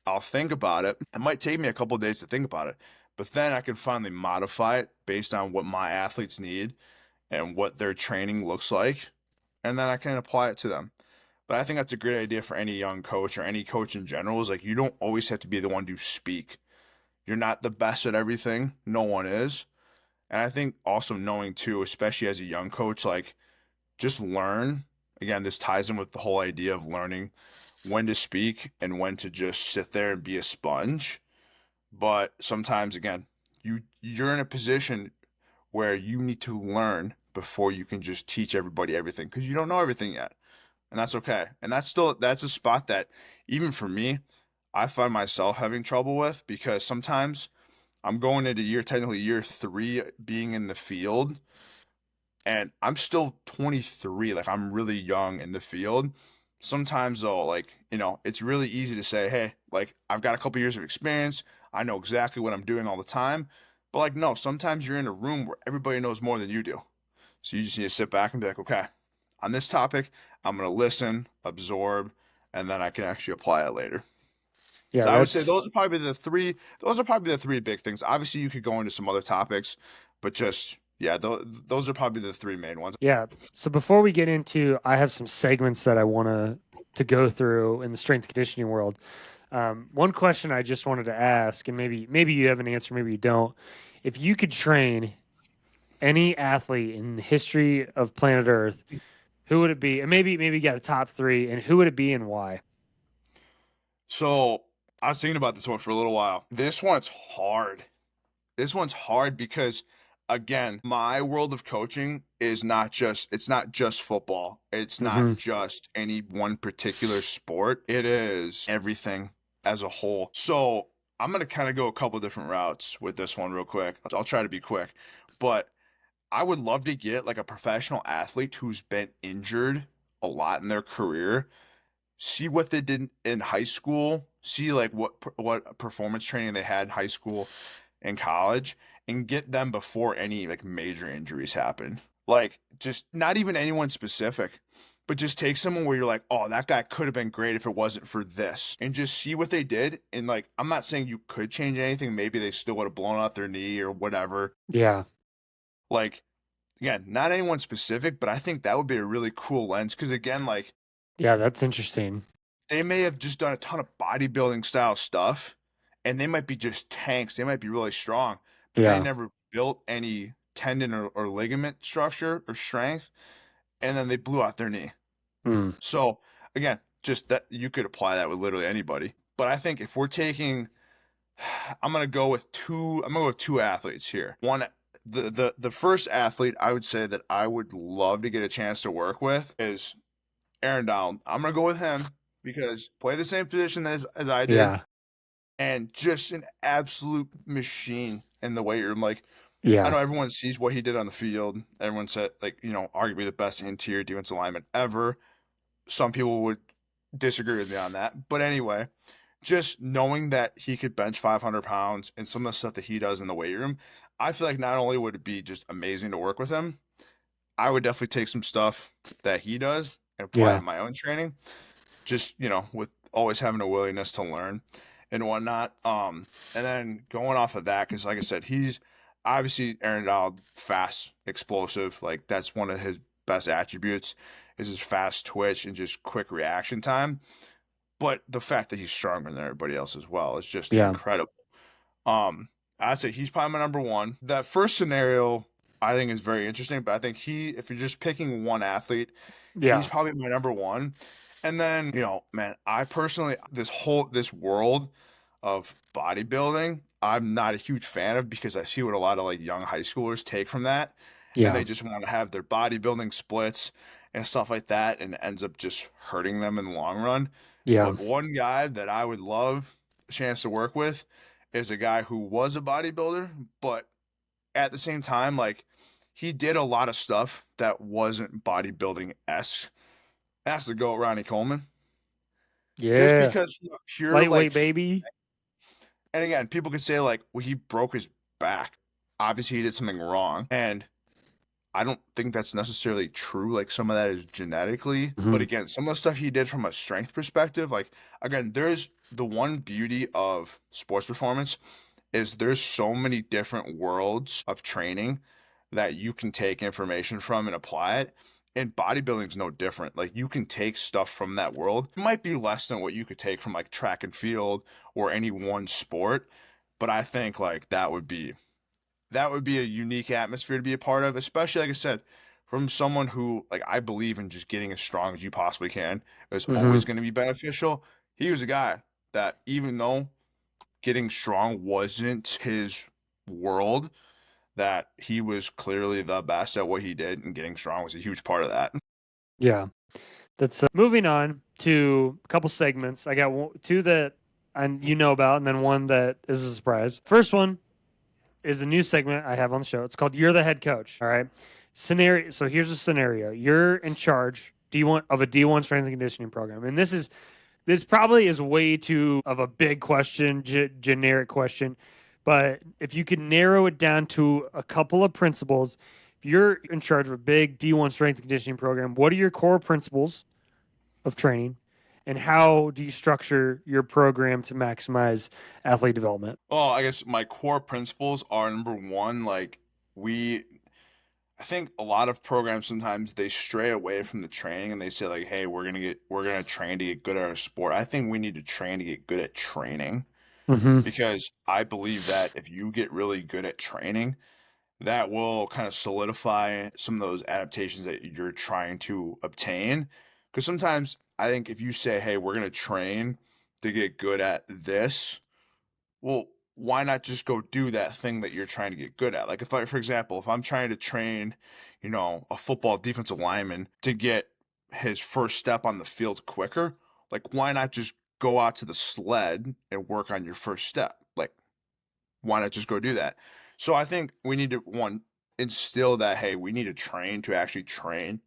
I'll think about it. It might take me a couple of days to think about it, but then I can finally modify it based on what my athletes need. and what their training looks like, and then I can apply it to them. But I think that's a great idea for any young coach or any coach in general is like you don't always have to be the one to speak. You're not the best at everything. No one is. And I think also knowing too, especially as a young coach, like just learn. Again, this ties in with the whole idea of learning when to speak and when to just sit there and be a sponge. But sometimes again, you're in a position where you need to learn before you can just teach everybody everything because you don't know everything yet. And that's okay. And that's a spot that even for me, I find myself having trouble with because sometimes I'm going into technically year 3 being in the field and I'm still 23, like I'm really young in the field. Sometimes though, like, it's really easy to say, "Hey, like I've got a couple years of experience. I know exactly what I'm doing all the time." But like no, sometimes you're in a room where everybody knows more than you do. So you just need to sit back and be like, "Okay, on this topic, I'm going to listen, absorb, and then I can actually apply it later." Yeah, So I would say that's those are probably the three big things. Obviously, you could go into some other topics, but just yeah, those are probably the three main ones. yeah. So before we get into, I have some segments that I want to go through in the strength and conditioning world. One question I just wanted to ask, and maybe you have an answer, maybe you don't. If you could train any athlete in the history of planet Earth, who would it be? And maybe you got a top three, and who would it be and why? So I was thinking about this one for a little while. This one's hard. This one's hard because again, my world of coaching is it's not just football. It's Mm-hmm. not just any one particular sport. It is everything as a whole. So I'm gonna kind of go a couple different routes with this one real quick. I'll try to be quick. But I would love to get like a professional athlete who's been injured a lot in their career, see what they did in high school, see like what performance training they had in high school and college, and get them before any like major injuries happen. Like just not even anyone specific, but just take someone where you're like, oh, that guy could have been great if it wasn't for this, and just see what they did. And like, I'm not saying you could change anything. Maybe they still would have blown out their knee or whatever. Yeah, Like, again, not anyone specific, but I think that would be a really cool lens because again, like yeah, that's interesting. they may have just done a ton of bodybuilding style stuff and they might be just tanks. They might be really strong, but they Yeah. never built any tendon or ligament structure or strength. And then they blew out their knee. Mm. So again, just that you could apply that with literally anybody. But I think if we're taking, I'm gonna go with two athletes here. The first athlete I would say that I would love to get a chance to work with is Aaron Donald. I'm gonna go with him because play the same position as I did, Yeah. and just an absolute machine in the weight room. Like I Yeah. know everyone sees what he did on the field. Everyone said like arguably the best interior defensive lineman ever. Some people would disagree with me on that, but anyway, just knowing that he could bench 500 pounds and some of the stuff that he does in the weight room, I feel like not only would it be just amazing to work with him, I would definitely take some stuff that he does and apply it Yeah. in my own training. Just with always having a willingness to learn and whatnot. And then going off of that, because like I said, he's obviously Aaron Donald, fast, explosive. Like that's one of his best attributes is his fast twitch and just quick reaction time. But the fact that he's stronger than everybody else as well is just Yeah. incredible. Um, I'd say he's probably my number one. That first scenario I think is very interesting, but I think if you're just picking one athlete, he's Yeah. probably my number one. And then, man, I personally this world of bodybuilding, I'm not a huge fan of because I see what a lot of like young high schoolers take from that and Yeah. they just want to have their bodybuilding splits and stuff like that and it ends up just hurting them in the long run. Yeah. But one guy that I would love a chance to work with is a guy who was a bodybuilder, but at the same time, like he did a lot of stuff that wasn't bodybuilding esque. That's the GOAT Ronnie Coleman. Just Yeah. because from a pure Lightweight baby. and again, people could say like, well, he broke his back. Obviously, he did something wrong, and I don't think that's necessarily true. Like some of that is genetically, but Hmm. again, some of the stuff he did from a strength perspective, like again, there's the one beauty of sports performance is there's so many different worlds of training that you can take information from and apply it. And bodybuilding is no different. Like you can take stuff from that world. It might be less than what you could take from like track and field or any one sport, but I think like that would be a unique atmosphere to be a part of, especially like I said, from someone who like I believe in just getting as strong as you possibly can is Mm-hmm. always going to be beneficial. He was a guy that even though getting strong wasn't his world, that he was clearly the best at what he did, and getting strong was a huge part of that. Yeah. That's moving on to a couple segments. I got two that and you know about, and then one that is a surprise. First one is a new segment I have on the show. It's called "You're the Head Coach." All right, scenario. So here's a scenario: you're in charge D1 of a D1 strength and conditioning program, and this probably is way too of a big question, generic question. But if you could narrow it down to a couple of principles, if you're in charge of a big D1 strength and conditioning program, what are your core principles of training? And how do you structure your program to maximize athlete development? Well, I guess my core principles are number one, like we I think a lot of programs sometimes they stray away from the training and they say like, "Hey, we're gonna train to get good at our sport." I think we need to train to get good at training Mm-hmm. because I believe that if you get really good at training, that will kind of solidify some of those adaptations that you're trying to obtain. Because sometimes I think if you say, "Hey, we're gonna train to get good at this," well, why not just go do that thing that you're trying to get good at? Like if I, for example, if I'm trying to train, a football defensive lineman to get his first step on the field quicker, like why not just go out to the sled and work on your first step? Like why not just go do that? So I think we need to one instill that hey, we need to train to actually train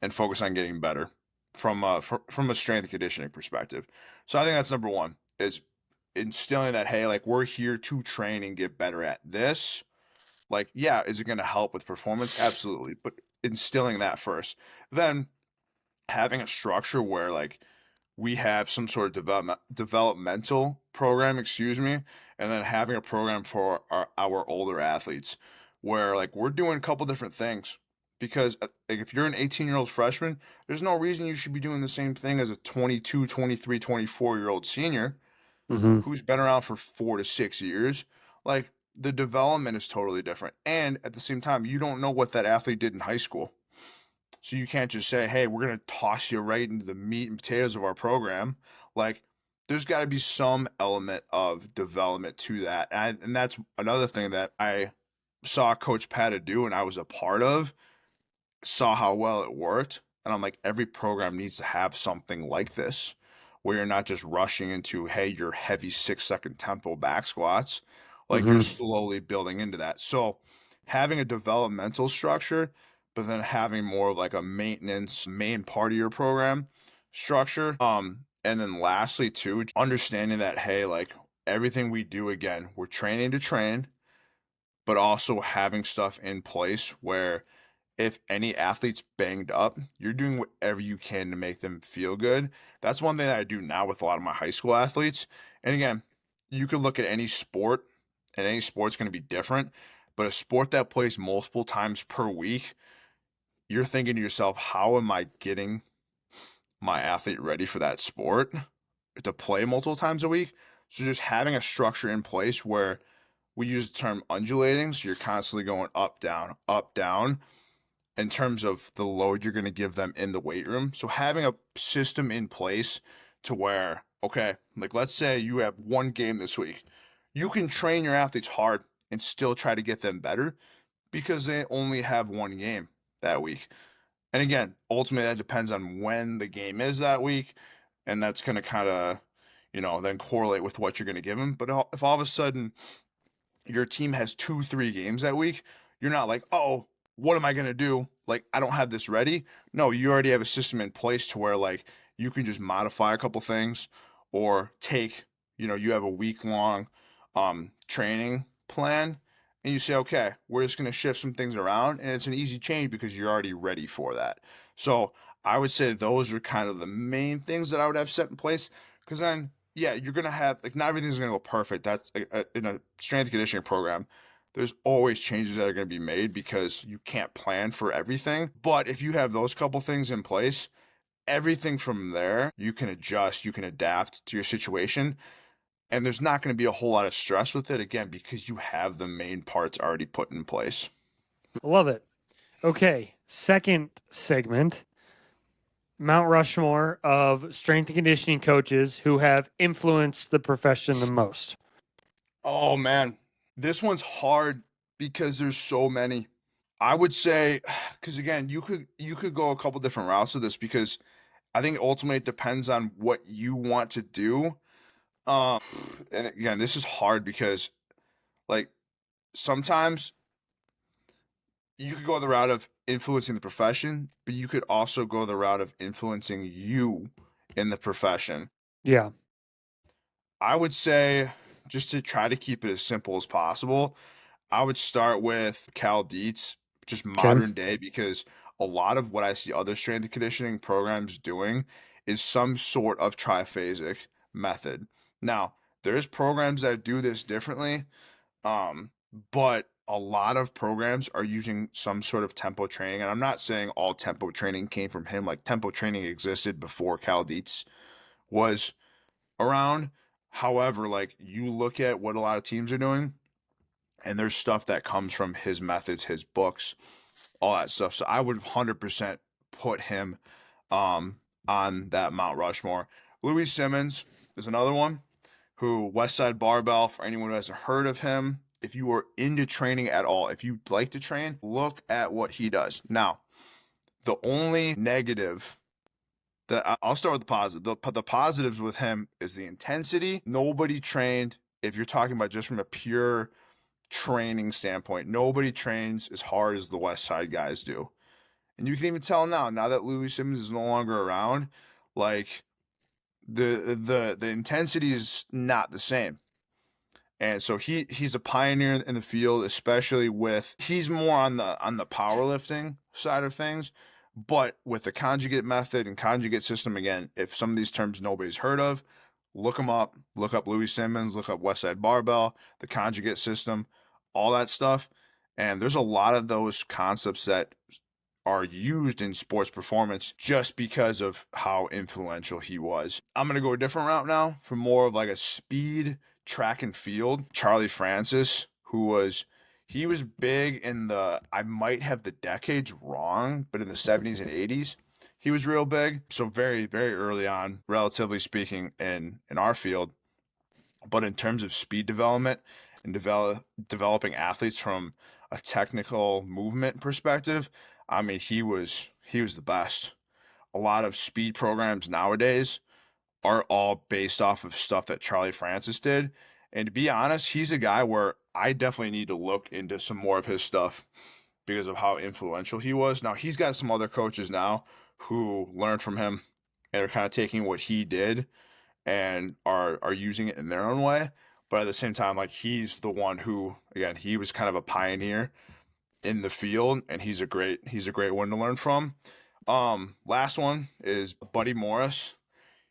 and focus on getting better from a strength and conditioning perspective. So I think that's number one is instilling that hey, like we're here to train and get better at this. Like, yeah, is it going to help with performance? Absolutely, but instilling that first, then having a structure where like we have some sort of developmental program, excuse me, and then having a program for our older athletes where like we're doing a couple different things because like if you're an 18-year-old freshman, there's no reason you should be doing the same thing as a 22, 23, 24-year-old senior Mm-hmm. who's been around for 4 to 6 years. Like the development is totally different. And at the same time, you don't know what that athlete did in high school. So you can't just say, "Hey, we're going to toss you right into the meat and potatoes of our program." Like, there's got to be some element of development to that, and that's another thing that I saw Coach Pata do, and I was a part of. Saw how well it worked, and I'm like, every program needs to have something like this, where you're not just rushing into, "Hey, your heavy 6-second tempo back squats." Like you're Mm-hmm. slowly building into that. So having a developmental structure but then having more of like a maintenance main part of your program structure. And then lastly too, understanding that hey, like everything we do again, we're training to train, but also having stuff in place where if any athlete's banged up, you're doing whatever you can to make them feel good. That's one thing that I do now with a lot of my high school athletes. And again, you could look at any sport, and any sport's going to be different, but a sport that plays multiple times per week, you're thinking to yourself, how am I getting my athlete ready for that sport to play multiple times a week? So just having a structure in place where we use the term undulating, so you're constantly going up, down in terms of the load you're going to give them in the weight room. So having a system in place to where, okay, like let's say you have one game this week, you can train your athletes hard and still try to get them better because they only have one game that week. And again, ultimately that depends on when the game is that week, and that's going to kind of, then correlate with what you're going to give them. But if all of a sudden your team has 2, 3 games that week, you're not like, oh, what am I going to do? Like, I don't have this ready. No, you already have a system in place to where like you can just modify a couple things or take, you have a week long training plan and you say, okay, we're just going to shift some things around. And it's an easy change because you're already ready for that. So I would say those are kind of the main things that I would have set in place because then, yeah, you're going to have, like, not everything's going to go perfect. That's in a strength and conditioning program. there's always changes that are going to be made because you can't plan for everything. But if you have those couple things in place, everything from there, you can adjust, you can adapt to your situation, and there's not going to be a whole lot of stress with it again because you have the main parts already put in place. I love it. Okay, second segment, Mount Rushmore of strength and conditioning coaches who have influenced the profession the most. Oh man, this one's hard because there's so many. I would say, because again, you could go a couple different routes with this because I think ultimately it depends on what you want to do. Um, and again, this is hard because like sometimes you could go the route of influencing the profession, but you could also go the route of influencing you in the profession. Yeah. I would say, just to try to keep it as simple as possible, I would start with Cal Dietz, just Okay. modern day, because a lot of what I see other strength and conditioning programs doing is some sort of triphasic method. Now, there's programs that do this differently, um, but a lot of programs are using some sort of tempo training. And I'm not saying all tempo training came from him. Like tempo training existed before Cal Dietz was around. However, like you look at what a lot of teams are doing, and there's stuff that comes from his methods, his books, all that stuff. So I would 100% put him on that Mount Rushmore. Louis Simmons is another one who West Side Barbell, for anyone who hasn't heard of him, if you are into training at all, if you like to train, look at what he does. Now, the only negative that I'll start with the positive. The positives with him is the intensity. Nobody trained, if you're talking about just from a pure training standpoint, nobody trains as hard as the West Side guys do. And you can even tell now that Louis Simmons is no longer around, like the intensity is not the same. And so he's a pioneer in the field, especially with he's more on the powerlifting side of things, but with the conjugate method and conjugate system again, if some of these terms nobody's heard of, look them up. Look up Louis Simmons, look up Westside Barbell, the conjugate system, all that stuff. And there's a lot of those concepts that are used in sports performance just because of how influential he was. I'm going to go a different route now for more of like a speed track and field. Charlie Francis, he was big in the, I might have the decades wrong, but in the 70s and 80s, he was real big. So very, very early on, relatively speaking, in our field. But in terms of speed development and developing athletes from a technical movement perspective, I mean he was the best. A lot of speed programs nowadays are all based off of stuff that Charlie Francis did. And to be honest, he's a guy where I definitely need to look into some more of his stuff because of how influential he was. Now he's got some other coaches now who learned from him and are kind of taking what he did and are using it in their own way. But at the same time, like he's the one who, again, he was kind of a pioneer in the field, and he's a great one to learn from. Last one is Buddy Morris.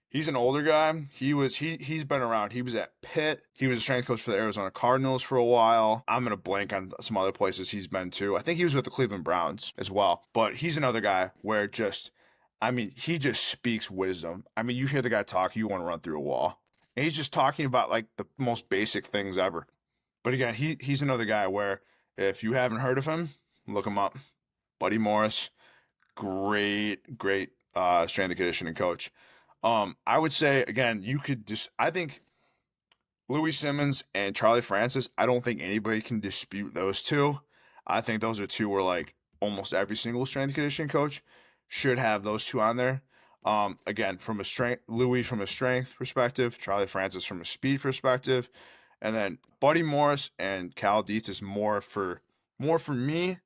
He's an older guy. He's been around. He was at Pitt. He was a strength coach for the Arizona Cardinals for a while. I'm gonna blank on some other places he's been to. I think he was with the Cleveland Browns as well. But he's another guy where just, I mean, he just speaks wisdom. I mean, you hear the guy talk, you want to run through a wall. And he's just talking about like the most basic things ever. But again, he's another guy where if you haven't heard of him, look him up. Buddy Morris, great strength and conditioning coach. I would say again, you could just I think Louis Simmons and Charlie Francis, I don't think anybody can dispute those two. I think those are two where like almost every single strength and conditioning coach should have those two on there. Again, from a strength, Louis from a strength perspective, Charlie Francis from a speed perspective, and then Buddy Morris and Cal Dietz is more for me,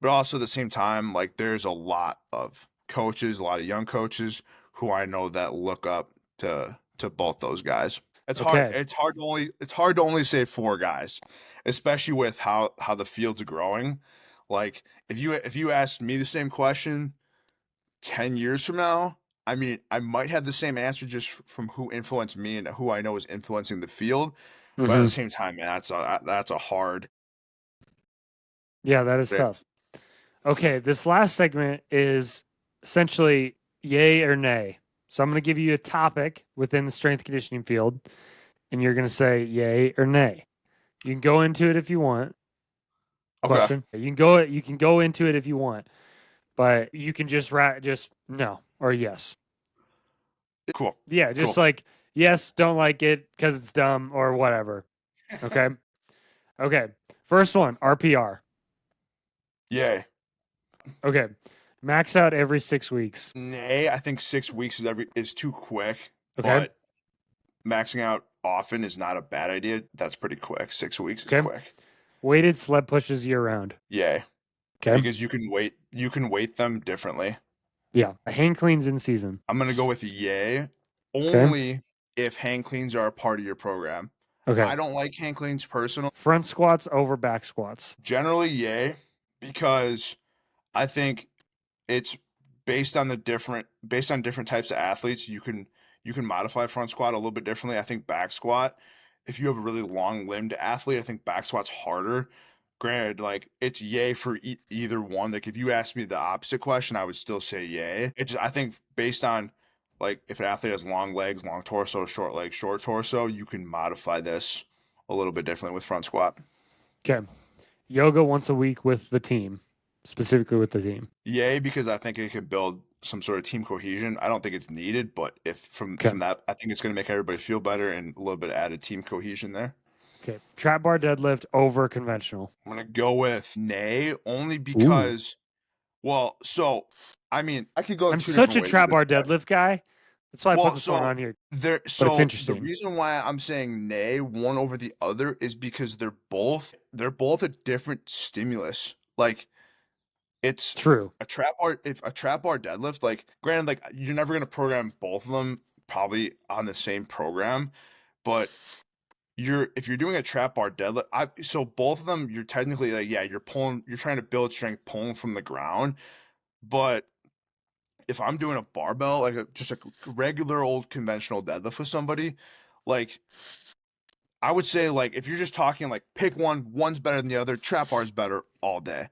but also at the same time, like there's a lot of coaches, a lot of young coaches who I know that look up to both those guys. It's hard. Okay. It's hard to only say four guys, especially with how the field's growing. Like if you asked me the same question 10 years from now, I mean, I might have the same answer just from who influenced me and who I know is influencing the field. But at the Hmm. same time, man, that's a hard. Yeah, that is tough. Okay, this last segment is essentially yay or nay. So I'm going to give you a topic within the strength conditioning field, and you're going to say yay or nay. You can go into it if you want. Okay. Question. You can go. You can go into it if you want, but you can just no or yes. Cool. Yeah, just Cool. like yes, don't like it because it's dumb or whatever. Okay. Okay. First one, RPR. Yay. Okay. Max out every 6 weeks. Nay, I think 6 weeks is too quick, Okay. but maxing out often is not a bad idea. That's pretpretty quick. 6 weeks is Okay. quick. Weighted sled pushes year round. Yay. Okay. Because you can weight them differently. Yeah. Hang cleans in season. I'm gonna go with yay, Okay. only if hang cleans are a part of your program. Okay. I don't like hang cleans personal. Front squats over back squats. Generally, yay, because I think it's based on different types of athletes. You can modify front squat a little bit differently. I think back squat, if you have a really long limbed athlete, I think back squat's harder. Granted, like it's yay for either one. Like if you asked me the opposite question, I would still say yay. I think based on like if an athlete has long legs, long torso, short legs, short torso, you can modify this a little bit differently with front squat. Okay. Yoga once a week with the team, specifically with the team. Yay, because I think it can build some sort of team cohesion. I don't think it's needed, but if from Okay. from that, I think it's going to make everybody feel better and a little bit of added team cohesion there. Okay. Trap bar deadlift over conventional. I'm going to go with nay, only Ooh. because, well, so I mean, I could go I'm two such different a ways with trap this bar question. deadlift guy. That's why I put Well, this one so on here, there, but it's so the interesting. reason why I'm saying nay one over the other is because they're both a different stimulus. Like it's True. a trap bar if a trap bar deadlift, like granted, like you're never gonna program both of them probably on the same program, but if you're doing a trap bar deadlift, so both of them you're technically like yeah, you're trying to build strength pulling from the ground, but if I'm doing a barbell, like just a regular old conventional deadlift with somebody, like I would say like if you're just talking like pick one's better than the other, trap bar is better all day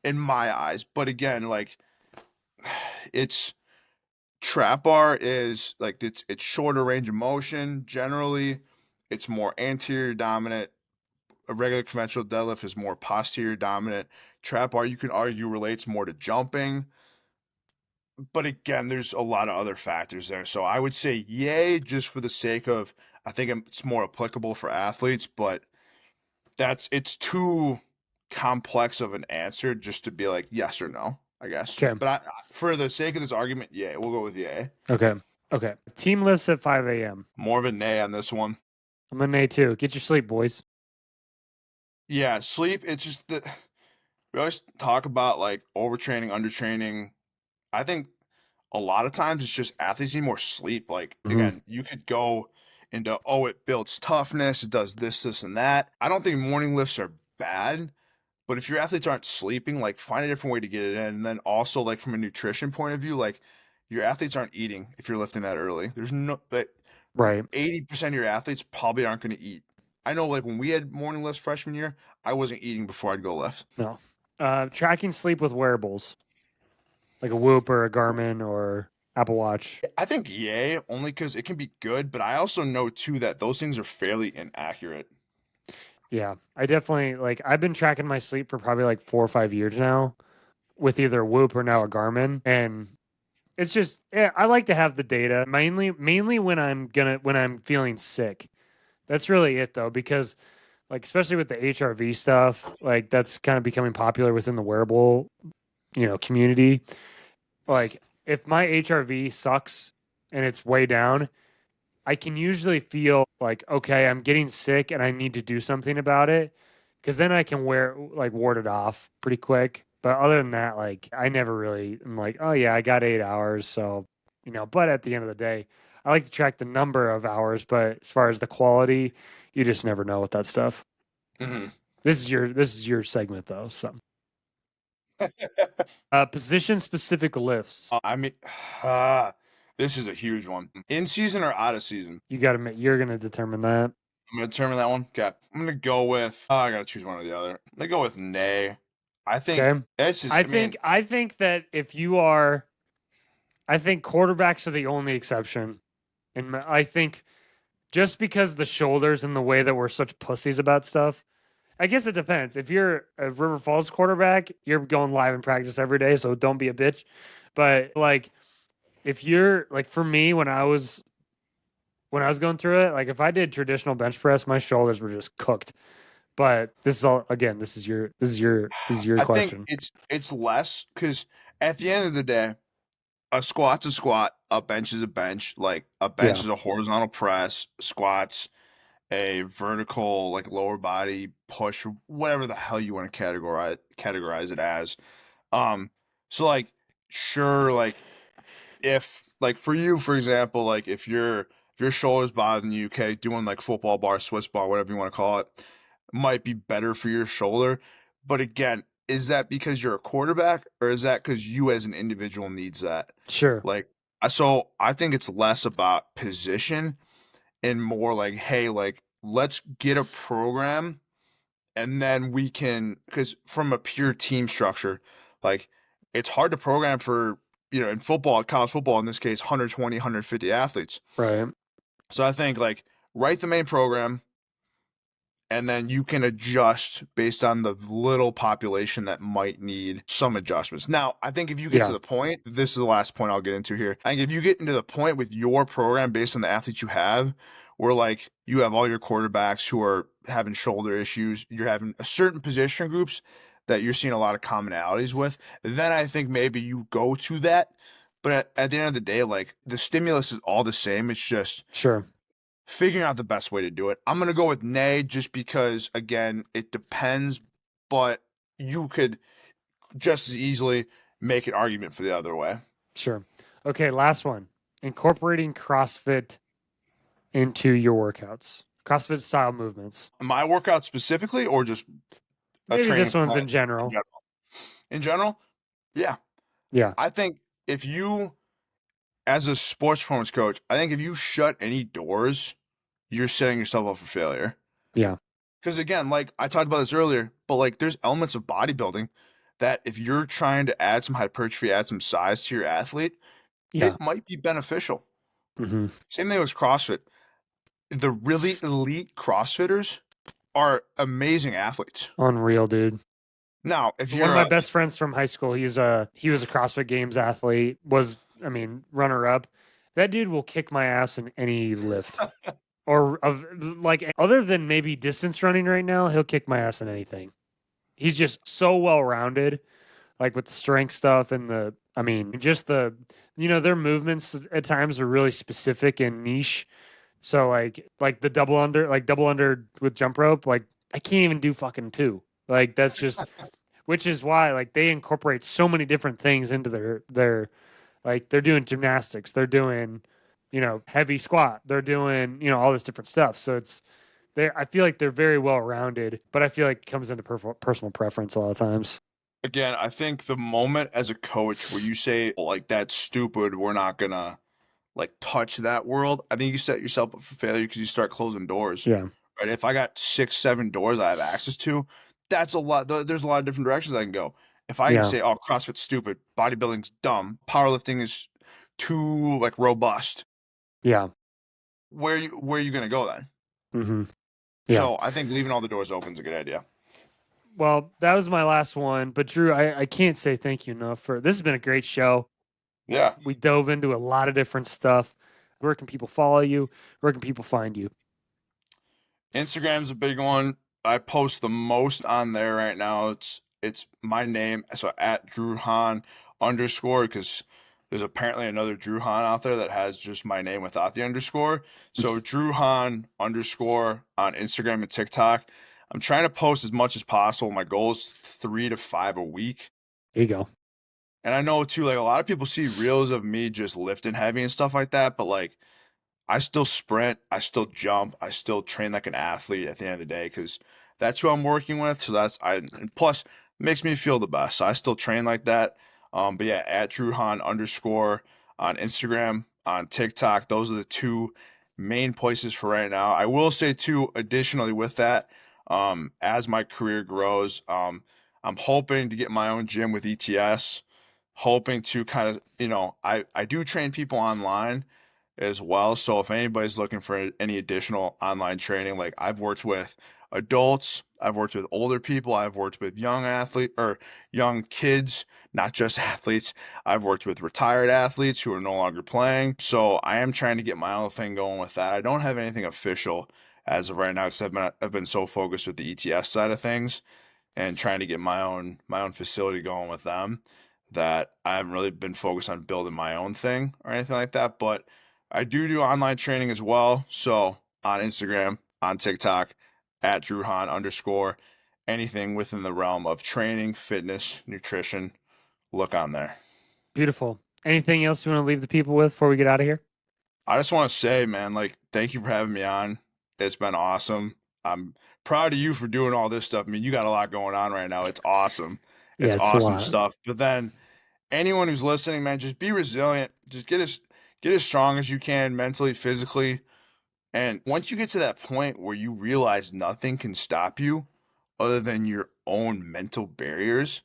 in my eyes. But again, like it's trap bar is like it's shorter range of motion generally. It's more anterior dominant. A regular conventional deadlift is more posterior dominant. Trap bar you can argue relates more to jumping, but again, there's a lot of other factors there. So I would say yay just for the sake of I think it's more applicable for athletes, but it's too complex of an answer just to be like yes or no, I guess. Okay. But for the sake of this argument, yeah, we'll go with yay. Okay. Okay. Team lifts at 5 a.m. More of a nay on this one. I'm a nay too. Get your sleep, boys. Yeah, sleep. It's just that we always talk about like overtraining, undertraining. I think a lot of times it's just athletes need more sleep. Like Mm-hmm. again, you could go into it builds toughness, it does this, this, and that. I don't think morning lifts are bad, but if your athletes aren't sleeping, like find a different way to get it in. And then also like from a nutrition point of view, like your athletes aren't eating if you're lifting that early. There's no like Right. 80% of your athletes probably aren't going to eat. I know like when we had morning lifts freshman year, I wasn't eating before I'd go lift. No. Tracking sleep with wearables, like a Whoop or a Garmin or Apple Watch. I think yay, only because it can be good, but I also know too that those things are fairly inaccurate. Yeah, I definitely like. I've been tracking my sleep for probably like 4 or 5 years now, with either a Whoop or now a Garmin, and it's just yeah, I like to have the data mainly when I'm feeling sick. That's really it though, because like especially with the HRV stuff, like that's kind of becoming popular within the wearable community. Like if my HRV sucks and it's way down, I can usually feel like, okay, I'm getting sick and I need to do something about it. Cause then I can ward it off pretty quick. But other than that, like I never really am like, oh yeah, I got 8 hours. So, but at the end of the day, I like to track the number of hours, but as far as the quality, you just never know with that stuff. Hmm. This is your segment though. So position specific lifts. I mean, uh, this is a huge one. In season or out of season? You're gonna determine that. I'm gonna determine that one. Okay, I'm gonna go with. I gotta choose one or the other. I'm gonna go with nay. I think Okay. it's just, I mean, I think that if you are, I think quarterbacks are the only exception. And I think just because the shoulders and the way that we're such pussies about stuff, I guess it depends. If you're a River Falls quarterback, you're going live in practice every day, so don't be a bitch. But like, if you're like, for me, when I was going through it, like if I did traditional bench press, my shoulders were just cooked. But this is all again. This is your I think question. it's less because at the end of the day, a squat's a squat, a bench is a bench. Like a bench Yeah, is a horizontal press, squats a vertical like lower body push, whatever the hell you want to categorize it as. Um, so like sure, like if like for you, for example, like if your shoulder's bothering you, okay, doing like football bar, Swiss bar, whatever you want to call it, might be better for your shoulder. But again, is that because you're a quarterback or is that because you as an individual needs that? sure, Like, so I think it's less about position and more like, hey, like let's get a program and then we can, because from a pure team structure, like it's hard to program for, in football, college football in this case, 120, 150 athletes. right, So I think like write the main program and then you can adjust based on the little population that might need some adjustments. Now, I think if you get to yeah, the point, this is the last point I'll get into here. I think if you get into the point with your program based on the athletes you have, where like you have all your quarterbacks who are having shoulder issues, you're having a certain position groups that you're seeing a lot of commonalities with, then I think maybe you go to that. But at the end of the day, like the stimulus is all the same. It's just sure, figuring out the best way to do it. I'm gonna go with nay just because again, it depends, but you could just as easily make an argument for the other way. sure. Okay, last one. Incorporating CrossFit into your workouts, CrossFit style movements. My workout specifically or just a Maybe training this one's plan in in general. general? In general, yeah. Yeah, I think if you as a sports performance coach, I think if you shut any doors, you're setting yourself up for failure. yeah, Because again, like I talked about this earlier, but like there's elements of bodybuilding that if you're trying to add some hypertrophy, add some size to your athlete, yeah. it might be beneficial. Hmm. Same thing with CrossFit. The really elite CrossFitters are amazing athletes. Unreal, dude. Now, if One of you're my best friends from high school, he was a CrossFit Games athlete. Was I mean runner up. That dude will kick my ass in any lift or of like other than maybe distance running right now. He'll kick my ass in anything. He's just so well rounded, like with the strength stuff and the. I mean, just the their movements at times are really specific and niche. So like the double under with jump rope, like I can't even do fucking two. Like that's just which is why like they incorporate so many different things into their like they're doing gymnastics, they're doing heavy squat, they're doing all this different stuff. So it's they I feel like they're very well rounded, but I feel like it comes into personal preference a lot of times. again, I think the moment as a coach where you say like that's stupid, we're not gonna like touch that world, I think you set yourself up for failure because you start closing doors. Yeah, Right? If I got 6, 7 doors I have access to, that's a lot. There's a lot of different directions I can go. If I can yeah, say, "Oh, CrossFit's stupid, bodybuilding's dumb, powerlifting is too like robust," yeah, where are you gonna go then? hmm, yeah. So I think leaving all the doors open is a good idea. Well, that was my last one, but Drew, I can't say thank you enough for this. Has been a great show. Yeah. We dove into a lot of different stuff. Where can people follow you? Where can people find you? Instagram's a big one. I post the most on there right now. It's my name, so at Drew Hahn underscore because there's apparently another Drew Hahn out there that has just my name without the underscore. So Drew Hahn underscore on Instagram and TikTok. I'm trying to post as much as possible. My goal is 3 to 5 a week. There you go. And I know too, like a lot of people see reels of me just lifting heavy and stuff like that, but like I still sprint, I still jump, I still train like an athlete at the end of the day because that's who I'm working with. So and plus makes me feel the best. So I still train like that. But yeah, at Drew Hahn underscore on Instagram, on TikTok, those are the two main places for right now. I will say too, additionally with that, as my career grows, I'm hoping to get my own gym with ETS, hoping to kind of, I do train people online as well. So if anybody's looking for any additional online training, like I've worked with adults, I've worked with older people, I've worked with young athlete or young kids, not just athletes. I've worked with retired athletes who are no longer playing. So I am trying to get my own thing going with that. I don't have anything official as of right now because I've been so focused with the ETS side of things and trying to get my own facility going with them that I haven't really been focused on building my own thing or anything like that. But I do online training as well. So on Instagram, on TikTok, at Drew Hahn _ anything within the realm of training, fitness, nutrition, look on there. Beautiful. Anything else you want to leave the people with before we get out of here? I just want to say, man, like, thank you for having me on. It's been awesome. I'm proud of you for doing all this stuff. I mean, you got a lot going on right now. It's awesome. Yeah, It's it's a awesome lot. stuff. But then anyone who's listening, man, just be resilient. Just get as strong as you can mentally, physically. And once you get to that point where you realize nothing can stop you other than your own mental barriers,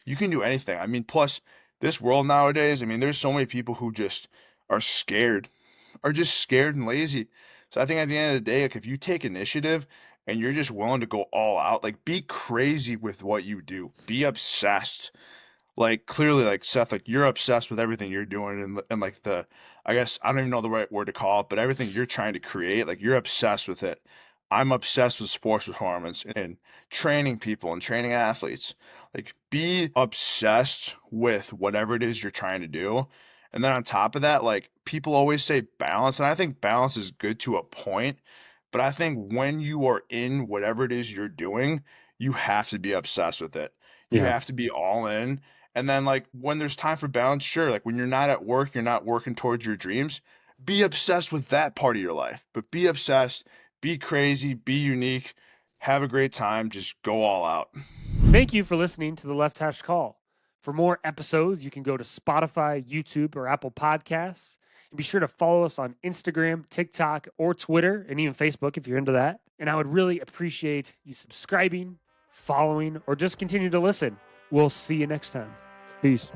you can do anything. I mean, plus this world nowadays, I mean, there's so many people who just are scared, are just scared and lazy. So I think at the end of the day, like if you take initiative and you're just willing to go all out, like be crazy with what you do, be obsessed. Like clearly, like Seth, like you're obsessed with everything you're doing and like I guess I don't even know the right word to call it, but everything you're trying to create, like you're obsessed with it. I'm obsessed with sports performance and training people and training athletes. Like be obsessed with whatever it is you're trying to do. And then on top of that, like people always say balance, and I think balance is good to a point, but I think when you are in whatever it is you're doing, you have to be obsessed with it. You Yeah. have to be all in, and then like when there's time for balance, sure, like when you're not at work, you're not working towards your dreams, be obsessed with that part of your life. But be obsessed, be crazy, be unique, have a great time, just go all out. Thank you for listening to the Left Hash Call. For more episodes, you can go to Spotify, YouTube, or Apple Podcasts. And be sure to follow us on Instagram, TikTok, or Twitter, and even Facebook if you're into that. And I would really appreciate you subscribing, following, or just continue to listen. We'll see you next time. Peace.